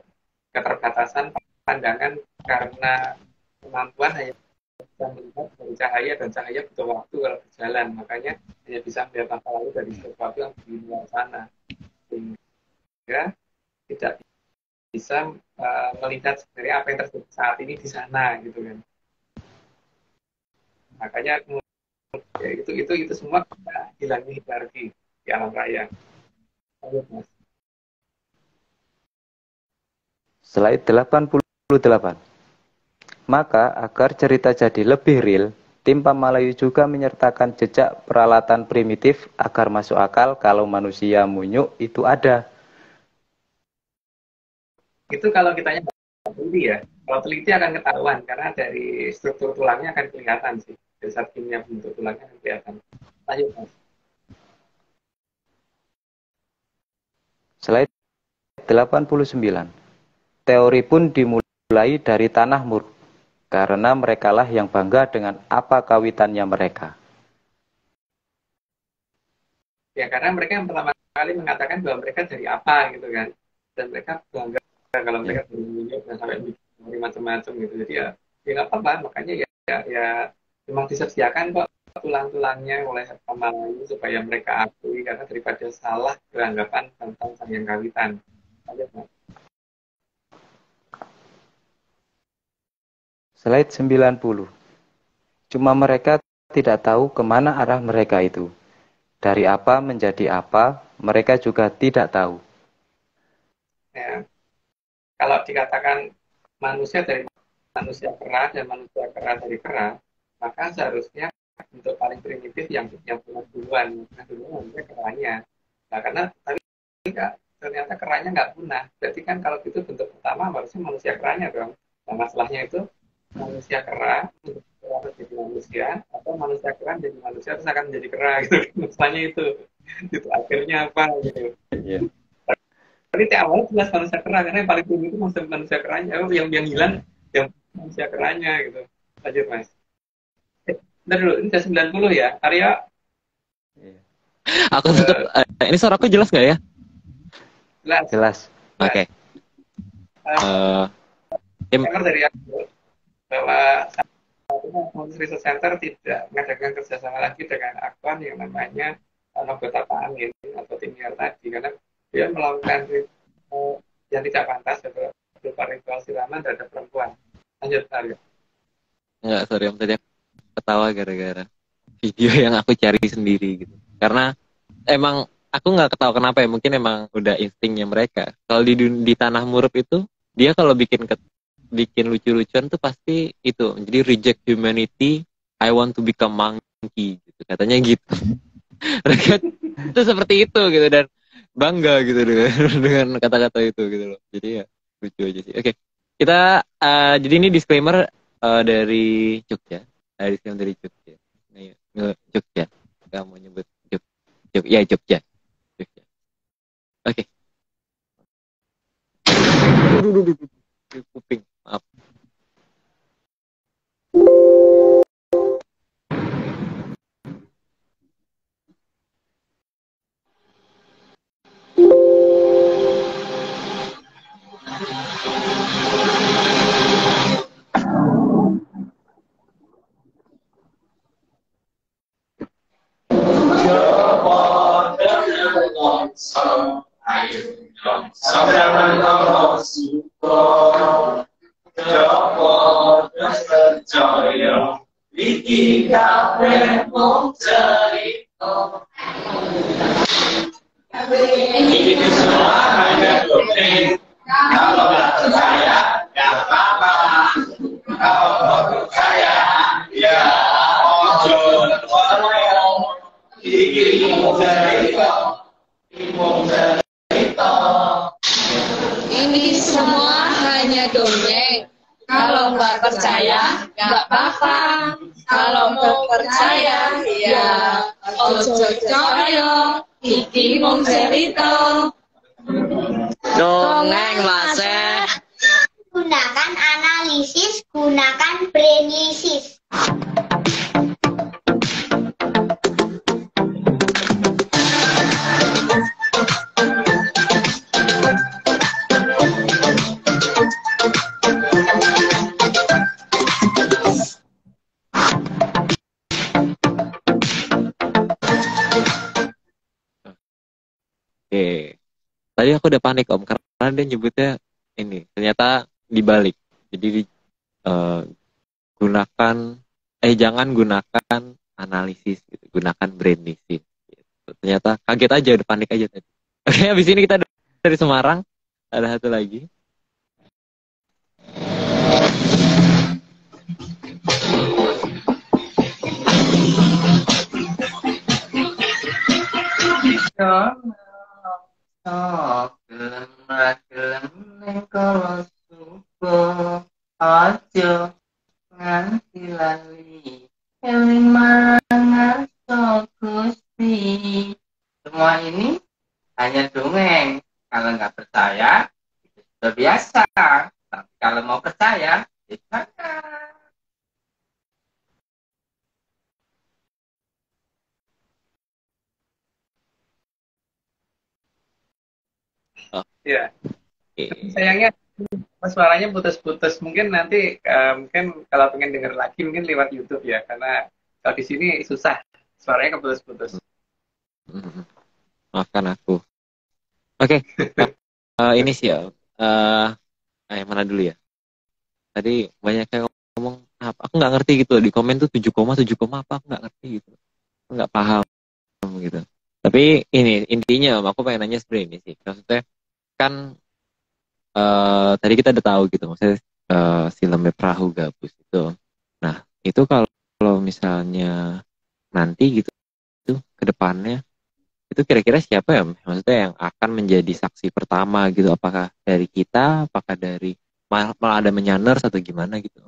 keterbatasan pandangan karena kemampuan hanya bisa melihat dari cahaya, dan cahaya butuh waktu kalau berjalan, makanya hanya bisa melihat masa lalu dari sesuatu yang di luar sana, sehingga tidak bisa melihat sebenarnya apa yang terjadi saat ini di sana, gitu kan. Makanya ya, itu semua hilangnya hierarki di alam raya. Lanjut, Mas. Slide 88. Maka agar cerita jadi lebih real, tim Pamalayu juga menyertakan jejak peralatan primitif agar masuk akal kalau manusia munyuk itu ada. Itu kalau kitanya nggak teliti ya. Kalau teliti akan ketahuan, karena dari struktur tulangnya akan kelihatan sih. Dari saat kimia bentuk tulangnya akan kelihatan. Lanjut, Mas. Slide 89. Teori pun dimulai dari tanah Mur, karena merekalah yang bangga dengan apa kawitannya mereka. Ya, karena mereka yang pertama kali mengatakan bahwa mereka dari apa gitu kan. Dan mereka bangga kalau mereka berminyak dan sampai bikin macam-macam gitu. Jadi ya nggak apa-apa. Makanya ya memang disediakan kok tulang-tulangnya oleh Pamalayu supaya mereka akui, karena daripada salah beranggapan tentang Sang Hyang Kawitan. Lanjut, Mas. Slide 90. Cuma mereka tidak tahu kemana arah mereka itu. Dari apa menjadi apa, mereka juga tidak tahu. Ya. Kalau dikatakan manusia dari manusia kera dan manusia kera dari kera, maka seharusnya bentuk paling primitif yang punya duluan keranya. Nah, karena tapi ternyata keranya nggak punah. Berarti kan kalau itu bentuk pertama harusnya manusia keranya dong. Nah, masalahnya itu manusia kera menjadi manusia, atau manusia kera menjadi manusia terus akan menjadi kera gitu. Masalahnya itu akhirnya apa gitu. Yeah. Tapi di awal jelas manusia kera, karena yang paling tinggi itu manusia keranya, yang hilang yang manusia keranya gitu. Lanjut, Mas. Bentar dulu, ini udah 90 ya, Arya. Aku tetap ini suaraku jelas nggak ya? Jelas. Oke. Dari aku bahwa Fokus Research Center tidak mengadakan kerjasama lagi dengan Akuan yang namanya Nogota Pak Amin atau Timir tadi, karena dia melakukan yang tidak pantas berupa ritual siraman terhadap perempuan. Lanjut, Arya. Enggak, sorry om, tadi aku ketawa gara-gara video yang aku cari sendiri gitu. Karena emang aku nggak ketawa kenapa ya, mungkin emang udah instingnya mereka. Kalau di tanah Murup itu dia kalau bikin bikin lucu-lucuan tuh pasti itu. Jadi reject humanity, I want to become monkey gitu. Katanya gitu. Mereka itu seperti itu gitu dan bangga gitu dengan dengan kata-kata itu gitu loh. Jadi ya lucu aja sih. Oke. Kita jadi ini disclaimer dari Jogja. Disclaimer dari Jogja. Nih, Jogja. Kamu mau nyebut Jogja. Ya Jogja. Jogja. Oke. Kuping. Maaf. Ini semua hanya dongeng. Kalau nggak percaya, nggak apa-apa. Kalau mau percaya, ya ojo coyo. Iki mung cerita. Dongeng Mas. Gunakan analisis, gunakan brainlisis. Oke. Tadi aku udah panik Om karena dia nyebutnya ini ternyata dibalik. Jadi gunakan jangan gunakan analisis gitu. Gunakan brainlisis gitu. Ternyata kaget aja udah panik aja tadi. Oke, habis ini kita dari Semarang ada satu lagi. nganti lali eling mangan Gusti. Semua ini hanya dongeng. Kalau nggak percaya, itu sudah biasa. Tapi kalau mau percaya, ya jangan. Ya. Sayangnya suaranya putus-putus. Mungkin nanti mungkin kalau pengen denger lagi mungkin lewat YouTube ya, karena kalau di sini susah suaranya keputus-putus. Maafkan aku. Oke. Ini sih ya. Yang mana dulu ya? Tadi banyak yang ngomong apa? Aku nggak ngerti gitu di komen tuh 7,7 apa? Aku nggak ngerti gitu. Aku nggak paham gitu. Tapi ini intinya aku pengen nanya sebenarnya ini sih. Maksudnya kan tadi kita udah tahu gitu maksudnya filmnya Perahu Gabus itu. Nah itu kalau misalnya nanti gitu itu ke depannya itu kira-kira siapa ya maksudnya yang akan menjadi saksi pertama gitu, apakah dari kita, apakah dari malah ada menyanners atau gimana gitu?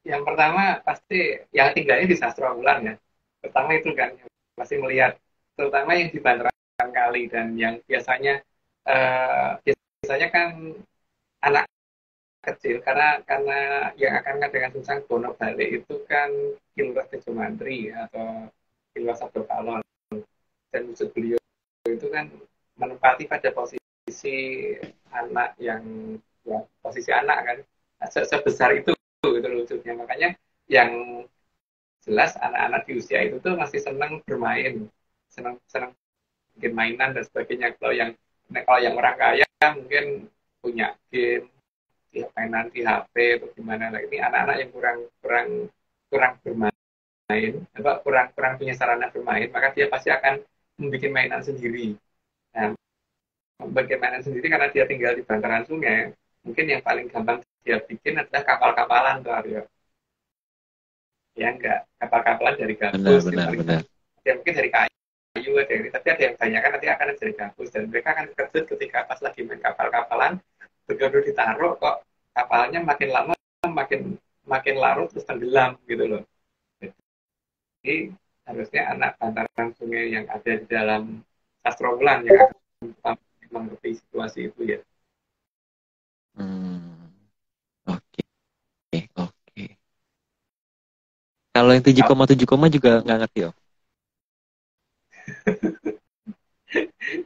Yang pertama pasti yang tinggalnya di Sastra Ulang ya. Pertama itu kan pasti melihat terutama yang di Bantaran Kali dan yang biasanya kan anak kecil karena yang akan dengan Sunsang Bono balik itu kan Kilurah Tejo Mantri atau Kilurah Sabdo Kalon, dan wujud beliau itu kan menempati pada posisi anak yang ya, posisi anak kan sebesar itu gitu wujudnya. Makanya yang jelas anak-anak di usia itu tuh masih senang bermain, senang bikin mainan dan sebagainya. Kalau yang orang kaya mungkin punya game mainan di HP atau gimana. Nah, ini anak-anak yang kurang bermain, kurang punya sarana bermain, maka dia pasti akan membuat mainan sendiri. Nah, bagaimana sendiri karena dia tinggal di bantaran sungai. Mungkin yang paling gampang dia bikin adalah kapal-kapalan tuh Aryo. Ya enggak, kapal-kapalan dari gabus. Benar. Ya mungkin dari kayu ada yang ini, tapi ada yang banyak kan nanti akan dari gabus dan mereka akan terkejut ketika pas lagi main kapal-kapalan begitu ditaruh kok kapalnya makin lama makin larut terus tenggelam gitu loh. Jadi harusnya anak bantaran sungai yang ada di dalam sastrobulan yang akan mengerti situasi itu ya. Oke. Kalau yang 7,7 juga nggak ngerti ya?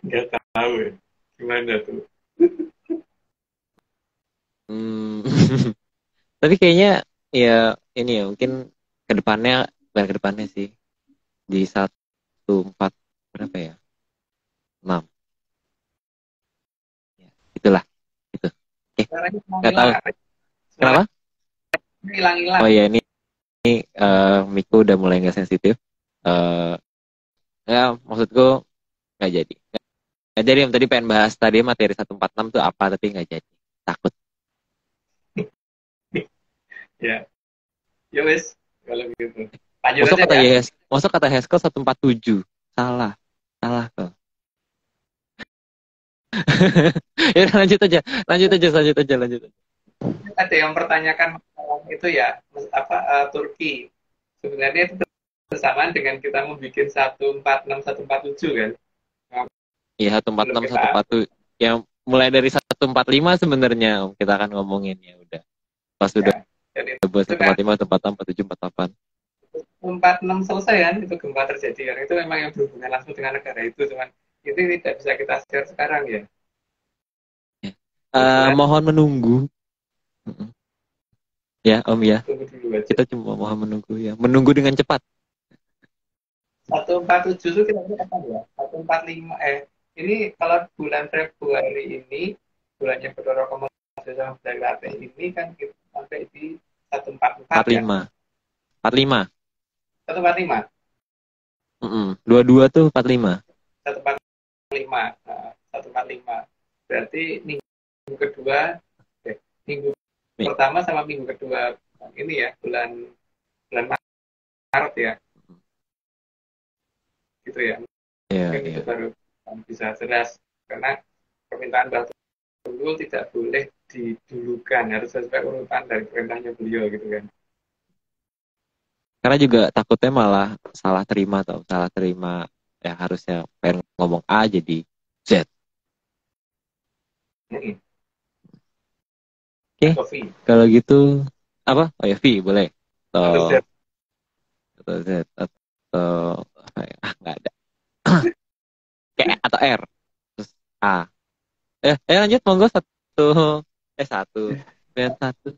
Nggak tahu ya. Gimana tuh? Tapi kayaknya ya ini ya mungkin kedepannya sih di 1,4 berapa ya? 6. Ya, itulah. Itu. Nggak tahu. Kenapa? Hilang-hilang. Oh ya ini Miku udah mulai nggak sensitif. Ya maksudku nggak jadi. Nggak jadi yang tadi pengen bahas tadi materi 146 tuh apa tapi nggak jadi. Takut. Ya. Ya wes kalau gitu. Masuk kata Hesko 147. Salah kok. Ya lanjut aja. Ada yang mempertanyakan itu ya Turki. Sebenarnya itu bersamaan dengan kita membuat 146 147 kan? Iya 146 147 yang mulai dari 145 sebenarnya kita akan ngomongin ya udah. Pas sudah buat 145 146 47 48. 46 selesai kan itu gempa terjadi kan itu memang yang berhubungan langsung dengan negara itu cuman itu tidak bisa kita share sekarang ya. Mohon menunggu. Ya Om ya. Kita cuma mohon menunggu ya. Menunggu dengan cepat. 147 itu kira-kira apa ya? 145 ini kalau bulan Februari ini bulannya Bedoro Komodo sama Bedoro ini kan kita sampai di 144 ya. 45. 145. 22 tuh 45. 145. Berarti minggu kedua minggu pertama sama minggu kedua ini ya bulan Maret ya. Gitu ya. Mungkin itu baru bisa jelas karena permintaan Batu Tunggul tidak boleh didulukan harus sesuai urutan dari perintahnya beliau gitu kan. Karena juga takutnya malah salah terima ya harusnya pengen ngomong A jadi Z. Oke. Kalau gitu apa? Oh ya V boleh. Atau Z atau apa ya? Nggak ada. Kayak atau R terus A. Lanjut monggo satu dan satu.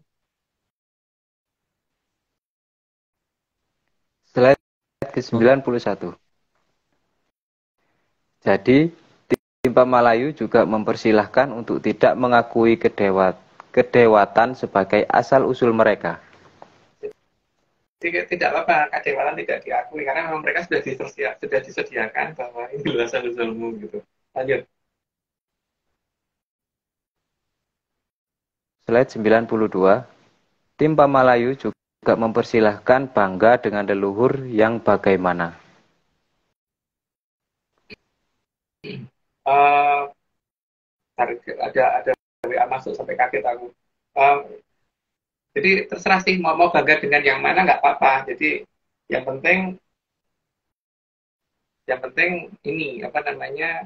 Slide ke-91. Jadi, tim Pamalayu juga mempersilahkan untuk tidak mengakui kedewatan sebagai asal-usul mereka. Tidak apa-apa, kedewatan tidak diakui, karena memang mereka sudah disediakan bahwa ini adalah asal-usulmu gitu. Lanjut. Slide 92. Tim Pamalayu juga mempersilahkan bangga dengan leluhur yang bagaimana. Ada WA masuk sampai kaget aku. Jadi terserah sih mau bangga dengan yang mana nggak apa-apa. Jadi yang penting ini apa namanya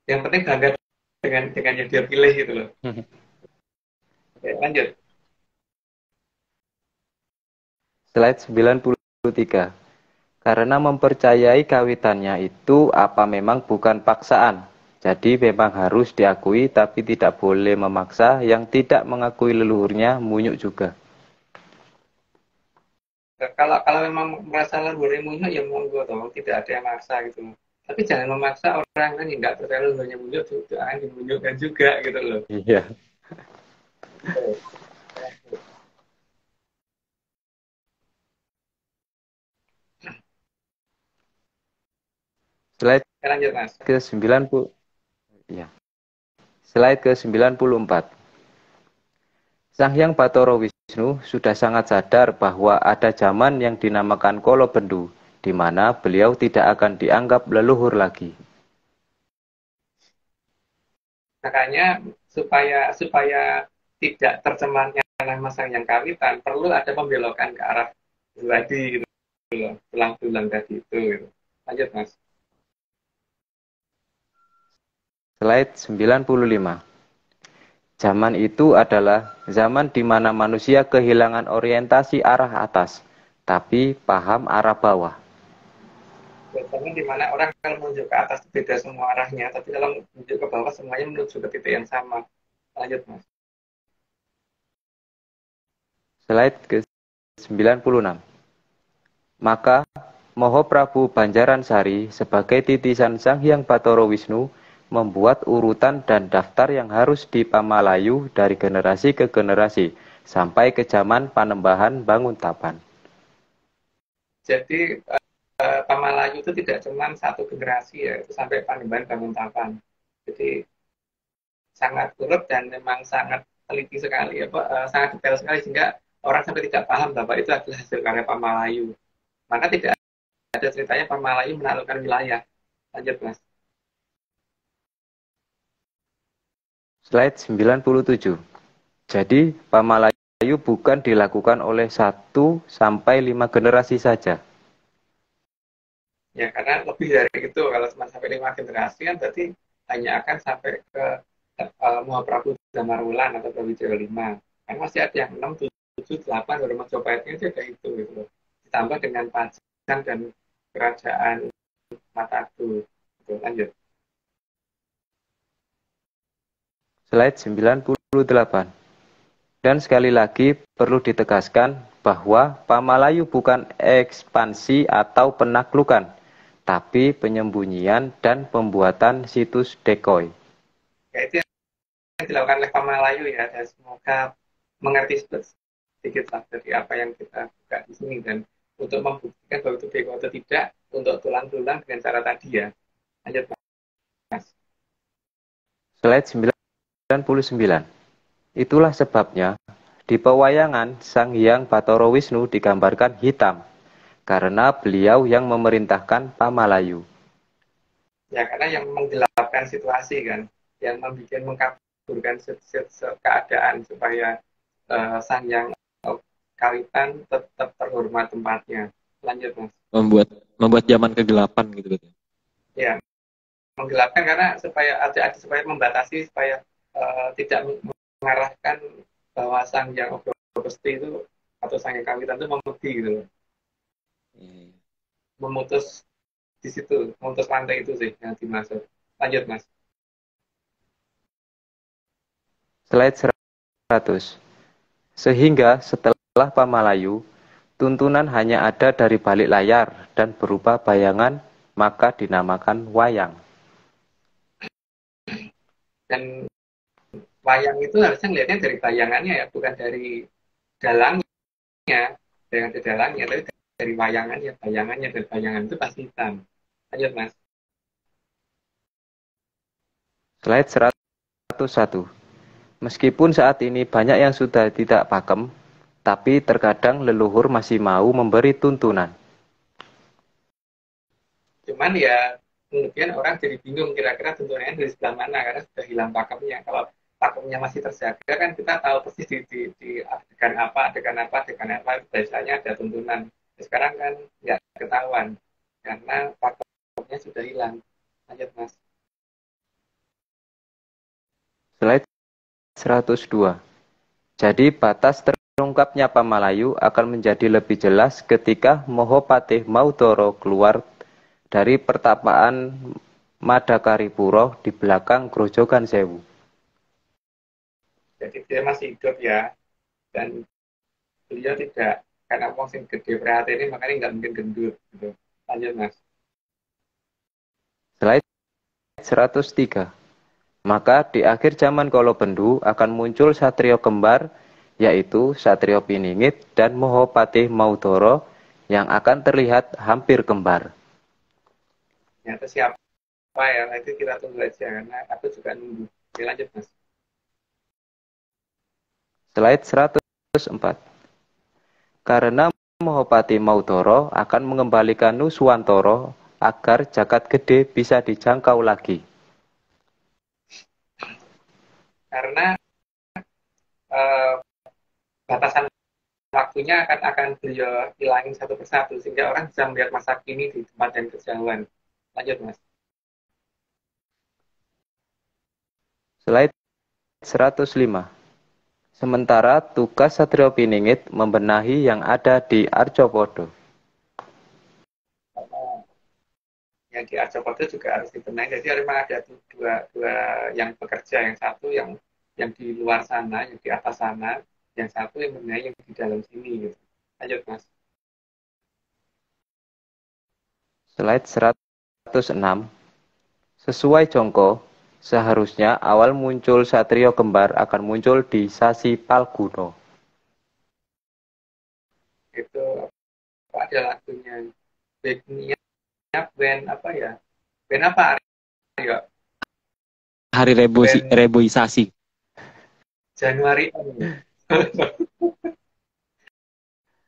yang penting bangga dengan yang dia pilih gitu loh. Oke, lanjut. Slide 93. Karena mempercayai kawitannya itu apa memang bukan paksaan. Jadi memang harus diakui tapi tidak boleh memaksa, yang tidak mengakui leluhurnya munyuk juga. Kalau memang merasa leluhurnya munyuk ya monggo toh, tidak ada yang maksa gitu. Tapi jangan memaksa orang kan yang nggak percaya leluhurnya munyuk juga akan dimunyukkan juga gitu loh. Iya. Slide Lanjut, Mas. ke-90. Ya. Slide ke-94. Sang Hyang Bathara Wisnu sudah sangat sadar bahwa ada zaman yang dinamakan Kala Bendu, di mana beliau tidak akan dianggap leluhur lagi. Makanya supaya tidak tercemarnya nama Sang Hyang Kawitan, perlu ada pembelokan ke arah tadi gitu loh, tulang-tulang tadi itu gitu. Lanjut, Mas. Slide 95. Zaman itu adalah zaman di mana manusia kehilangan orientasi arah atas, tapi paham arah bawah. Zaman di mana orang kalau menuju ke atas beda semua arahnya, tapi kalau menuju ke bawah semuanya menuju ke titik yang sama. Lanjut, Mas. Slide ke-96. Maka Moho Prabu Banjaransari sebagai titisan Sang Hyang Bathara Wisnu membuat urutan dan daftar yang harus dipamalayu dari generasi ke generasi sampai ke zaman Panembahan Banguntapan. Jadi Pamalayu itu tidak cuma satu generasi ya, itu sampai Panembahan Banguntapan. Jadi sangat urut dan memang sangat teliti sekali, sangat detail sekali sehingga orang sampai tidak paham bahwa itu adalah hasil karya Pamalayu. Maka tidak ada ceritanya Pamalayu menaklukkan wilayah. Lanjut, Mas. Slide 97. Jadi Pamalayu bukan dilakukan oleh 1 sampai 5 generasi saja. Ya, karena lebih dari itu, kalau cuma sampai 5 generasi kan berarti hanya akan sampai ke Mahaprabu Damarwulan atau Brawijaya V. Kan masih ada yang 6, 7, 8 baru Majapahitnya itu ada itu gitu. Ditambah dengan Pajang dan Kerajaan Matagu. Gitu. Lanjut. Slide 98. Dan sekali lagi perlu ditegaskan bahwa Pamalayu bukan ekspansi atau penaklukan, tapi penyembunyian dan pembuatan situs decoy. Ya, itu yang dilakukan oleh Pamalayu ya, dan semoga mengerti sedikit lah dari apa yang kita buka di sini, dan untuk membuktikan bahwa itu decoy atau tidak, untuk tulang-tulang dengan cara tadi ya. Lanjut, Mas. Slide 99. Itulah sebabnya di pewayangan Sang Hyang Bathara Wisnu digambarkan hitam, karena beliau yang memerintahkan Pamalayu. Ya, karena yang menggelapkan situasi kan, yang mengkaburkan keadaan supaya Sang Hyang Kawitan tetap terhormat tempatnya. Lanjut, Mas. Membuat zaman kegelapan gitu betul. Ya, menggelapkan karena supaya membatasi supaya tidak mengarahkan bahwa Sang Hyang Obrobesti itu atau Sang Hyang Kawitan itu memedi gitu. Memutus di situ, memutus rantai itu sih yang dimaksud. Lanjut, Mas. Slide 100. Sehingga setelah Pamalayu, tuntunan hanya ada dari balik layar dan berupa bayangan, maka dinamakan wayang. Dan wayang itu harusnya ngelihatnya dari bayangannya ya, bukan dari dalangnya, dari dalangnya, tapi dari bayangannya, dan bayangan itu pasti hitam. Lanjut, Mas. Slide 101. Meskipun saat ini banyak yang sudah tidak pakem, tapi terkadang leluhur masih mau memberi tuntunan. Cuman ya, kemudian orang jadi bingung kira-kira tuntunannya dari sebelah mana, karena sudah hilang pakemnya. Kalau pakemnya masih terjaga kan kita tahu persis di adegan apa, biasanya ada tuntunan. Sekarang kan nggak ketahuan, karena pakemnya sudah hilang. Lanjut, Mas. Slide 102. Jadi batas terungkapnya Pamalayu akan menjadi lebih jelas ketika Mahapatih Maudara keluar dari pertapaan Madakaripura di belakang Grojogan Sewu. Jadi dia masih hidup ya, dan beliau tidak, karena wong sing gede perhatian ini makanya nggak mungkin gendut gitu. Lanjut, Mas. Slide 103. Maka di akhir zaman Kala Bendu akan muncul satrio kembar, yaitu Satrio Piningit dan Mahapatih Maudara yang akan terlihat hampir kembar. Ternyata siapa ya? Nah, itu kita tunggu aja karena aku juga nunggu. Oke, lanjut Mas. Slide 104. Karena Mahapati Maudoro akan mengembalikan Nuswantoro agar jagat gede bisa dijangkau lagi. Karena batasan waktunya akan beliau hilangin satu persatu sehingga orang bisa melihat masa kini di tempat dan kejauhan. Lanjut Mas. Slide 105. Sementara tugas Satrio Piningit membenahi yang ada di Arjopodo. Yang di Arjopodo juga harus dibenahi. Jadi memang ada dua yang bekerja, yang satu yang di luar sana, yang di atas sana, yang satu yang membenahi yang di dalam sini. Gitu. Lanjut Mas. Slide 106. Sesuai Jongko, seharusnya awal muncul Satrio Kembar akan muncul di Sasi Palguno. Itu ada lagunya. Backnya band apa ya? Band apa? Aryo? Hari reboisasi. Januari.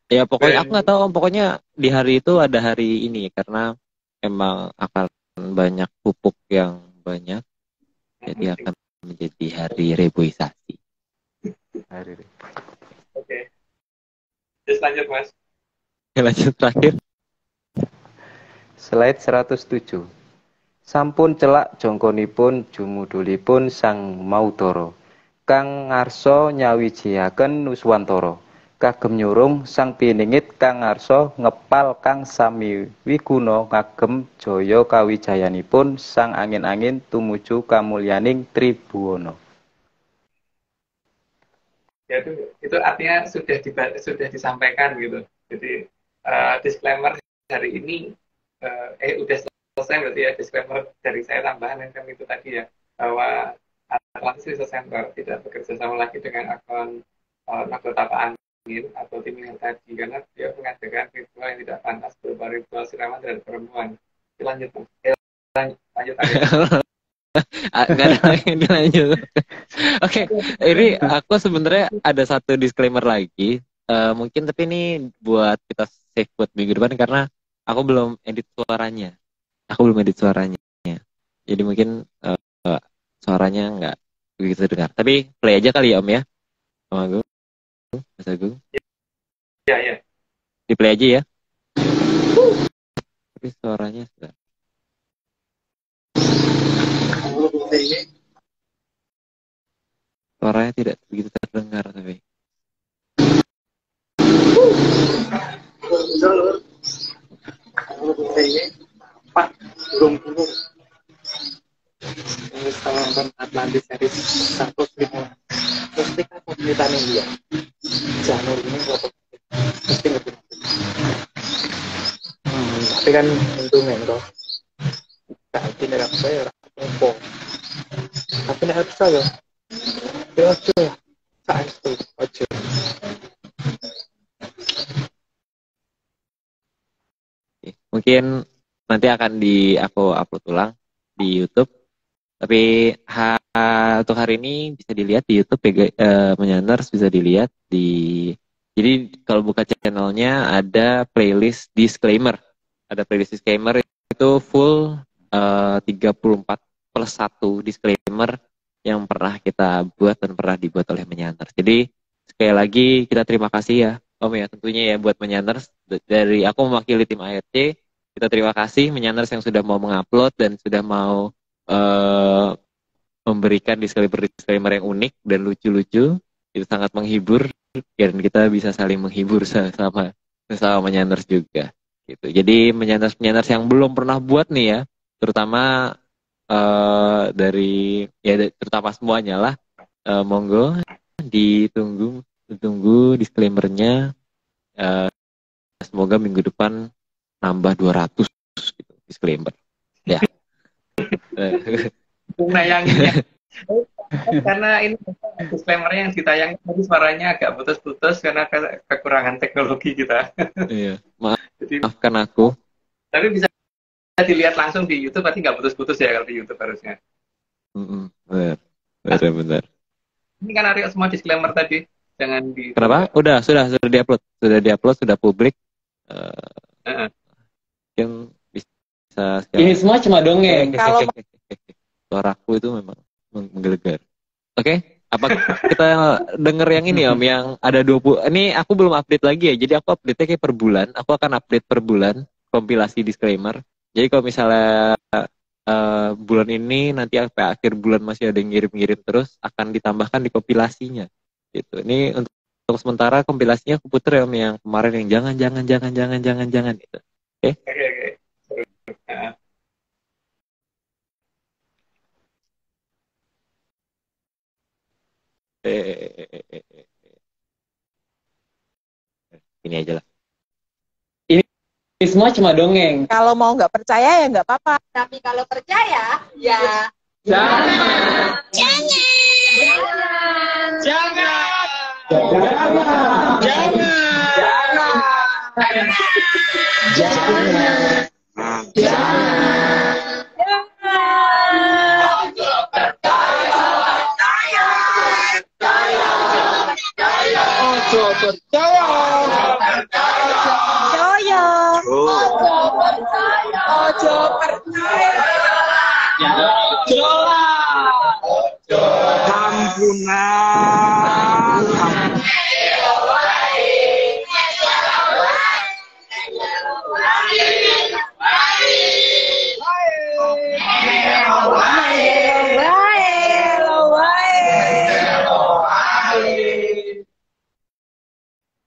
Ya pokoknya aku nggak tahu Om. Pokoknya di hari itu ada hari ini karena emang akan banyak pupuk yang banyak. Jadi akan menjadi hari reboisasi. Oke. Terus lanjut Mas. Lanjut terakhir. Slide 107. Sampun celak jongkonipun jumudulipun Sang Maudoro. Kang ngarso nyawijiaken Nuswantoro. Kagem nyurung Sang Piningit kang ngarso ngepal kang sami wiguna ngagem jaya kawijayanipun Sang Angin-angin tumuju kamulyaning Tribhuwana. Ya itu artinya sudah disampaikan gitu. Jadi disclaimer hari ini udah selesai berarti ya, disclaimer dari saya tambahan yang itu tadi ya, bahwa Atlantis Research Center tidak bekerja sama lagi dengan akun Nahdlatul Angin atau tim yang tadi karena dia mengadakan ritual yang tidak pantas berupa ritual siraman terhadap perempuan. Lanjut Gak ada lagi yang dilanjut. Oke, ini aku sebenarnya ada satu disclaimer lagi. Mungkin tapi ini buat kita save buat minggu depan karena aku belum edit suaranya. Jadi mungkin suaranya nggak begitu dengar. Tapi play aja kali ya Om ya. Om Agung, Mas Agung. Iya. Di play aja ya. Tapi suaranya sudah. Suaranya tidak begitu terdengar tapi. Pak, belum dulu. Setelah nonton Atlantis series 105, pasti kan pemerintahan India. Janur ini pasti ngerti. Tapi kan untungnya toh. Tapi nek saya ora apa. Tapi nek saya ya ojo ya. Saestu ojo. Mungkin nanti akan aku upload ulang di YouTube. Tapi untuk hari ini bisa dilihat di YouTube Menyanders bisa dilihat di. Jadi kalau buka channelnya ada playlist disclaimer. Ada playlist disclaimer itu full 34+1 disclaimer yang pernah kita buat dan pernah dibuat oleh Menyanders. Jadi sekali lagi kita terima kasih ya Om ya tentunya ya buat Menyanders. Dari aku mewakili tim ARC, kita terima kasih Menyanders yang sudah mau mengupload dan sudah mau memberikan disclaimer yang unik dan lucu-lucu. Itu sangat menghibur dan kita bisa saling menghibur sesama Menyanders juga gitu. Jadi Menyanders yang belum pernah buat nih ya, terutama terutama semuanya lah, monggo ditunggu disclaimernya. Semoga minggu depan nambah 200 gitu, disclaimer ya. Menayangnya karena ini disclaimernya yang ditayang tadi suaranya agak putus-putus karena kekurangan teknologi kita. Iya, maafkan aku. Tapi bisa dilihat langsung di YouTube, pasti nggak putus-putus ya kalau di YouTube harusnya. Benar. Ini kan Aryo semua disclaimer tadi, jangan di. Kenapa? Sudah diupload, sudah publik. Mungkin bisa. Ini semua cuma dongeng. Kalau suaraku itu memang menggelegar. Oke, apa kita denger yang ini Om, yang ada 20. Ini aku belum update lagi ya. Jadi aku update-nya kayak per bulan. Aku akan update per bulan kompilasi disclaimer. Jadi kalau misalnya bulan ini nanti sampai akhir bulan masih ada yang ngirim-ngirim terus, akan ditambahkan di kompilasinya gitu. Ini untuk sementara kompilasinya aku puter ya Om, yang kemarin yang jangan gitu. Oke. Ini aja lah. Ini semua cuma dongeng. Kalau mau nggak percaya ya nggak apa-apa. Tapi kalau percaya, ya Jangan.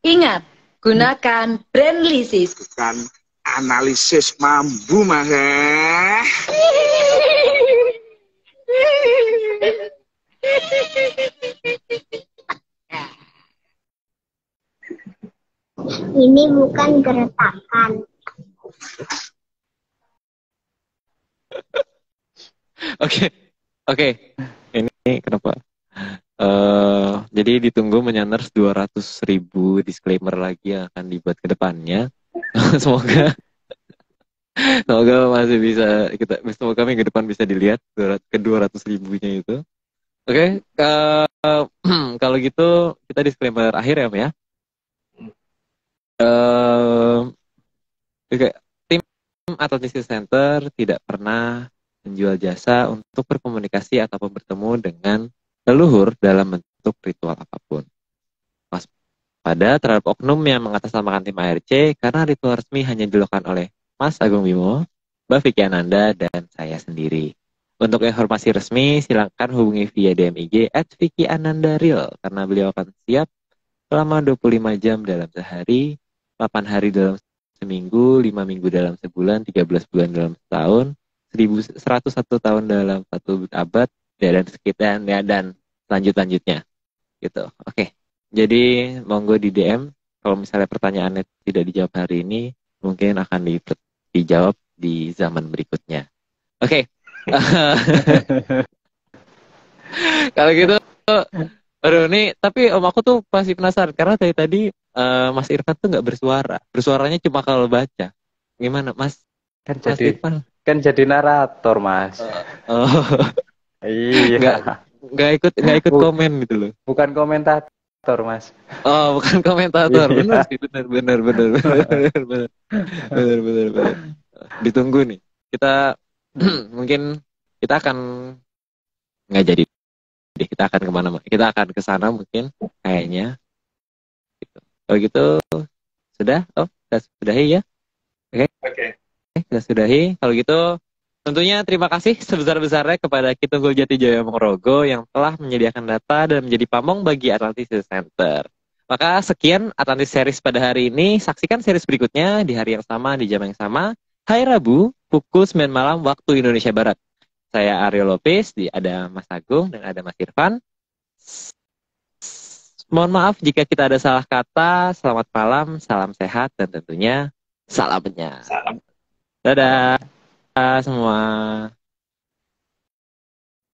Ingat, gunakan brand lisis. Bukan analisis mambu mah. Ini bukan gertakan. Oke. Ini kenapa? Jadi ditunggu Menyanners 200.000 disclaimer lagi yang akan dibuat ke depannya. Semoga masih bisa semoga minggu depan bisa dilihat ke 200.000-nya itu. Oke. Kalau gitu kita disclaimer akhir ya Om ya. Tim Athletics Center tidak pernah menjual jasa untuk berkomunikasi ataupun bertemu dengan leluhur dalam bentuk ritual apapun. Waspada terhadap oknum yang mengatasnamakan tim ARC karena ritual resmi hanya dilakukan oleh Mas Agung Bimo, Mbak Vicky Ananda, dan saya sendiri. Untuk informasi resmi, silakan hubungi via DM IG @VickyAnandaReal karena beliau akan siap selama 25 jam dalam sehari, 8 hari dalam seminggu, 5 minggu dalam sebulan, 13 bulan dalam setahun, 1101 tahun dalam 1 abad, dan sekitar ya, dan lanjutnya gitu. Oke. Jadi monggo di DM kalau misalnya pertanyaannya tidak dijawab hari ini, mungkin akan dijawab di zaman berikutnya. Oke. Kalau gitu aduh nih, tapi Om aku tuh masih penasaran karena tadi Mas Irfan tuh nggak bersuara. Bersuaranya cuma kalau baca. Gimana Mas? Kan jadi narator Mas. Iya. Nggak ikut komen gitu loh. Bukan komentator Mas. Oh, bukan komentator. Benar sih, benar. Ditunggu nih. Kita mungkin kita akan nggak jadi. Kita akan kemana? Kita akan ke sana mungkin kayaknya. Gitu. Kalau gitu sudah? Oh, kita sudahi ya? Oke. Kita sudahi. Kalau gitu tentunya terima kasih sebesar-besarnya kepada Kitunggul Jati Jaya Mongrogo yang telah menyediakan data dan menjadi pamong bagi Atlantis Center. Maka sekian Atlantis Series pada hari ini. Saksikan series berikutnya di hari yang sama, di jam yang sama. Hari Rabu, pukul 9 malam waktu Indonesia Barat. Saya Aryo Lopez, ada Mas Agung dan ada Mas Irfan. Mohon maaf jika kita ada salah kata. Selamat malam, salam sehat, dan tentunya salam. Dadah semua.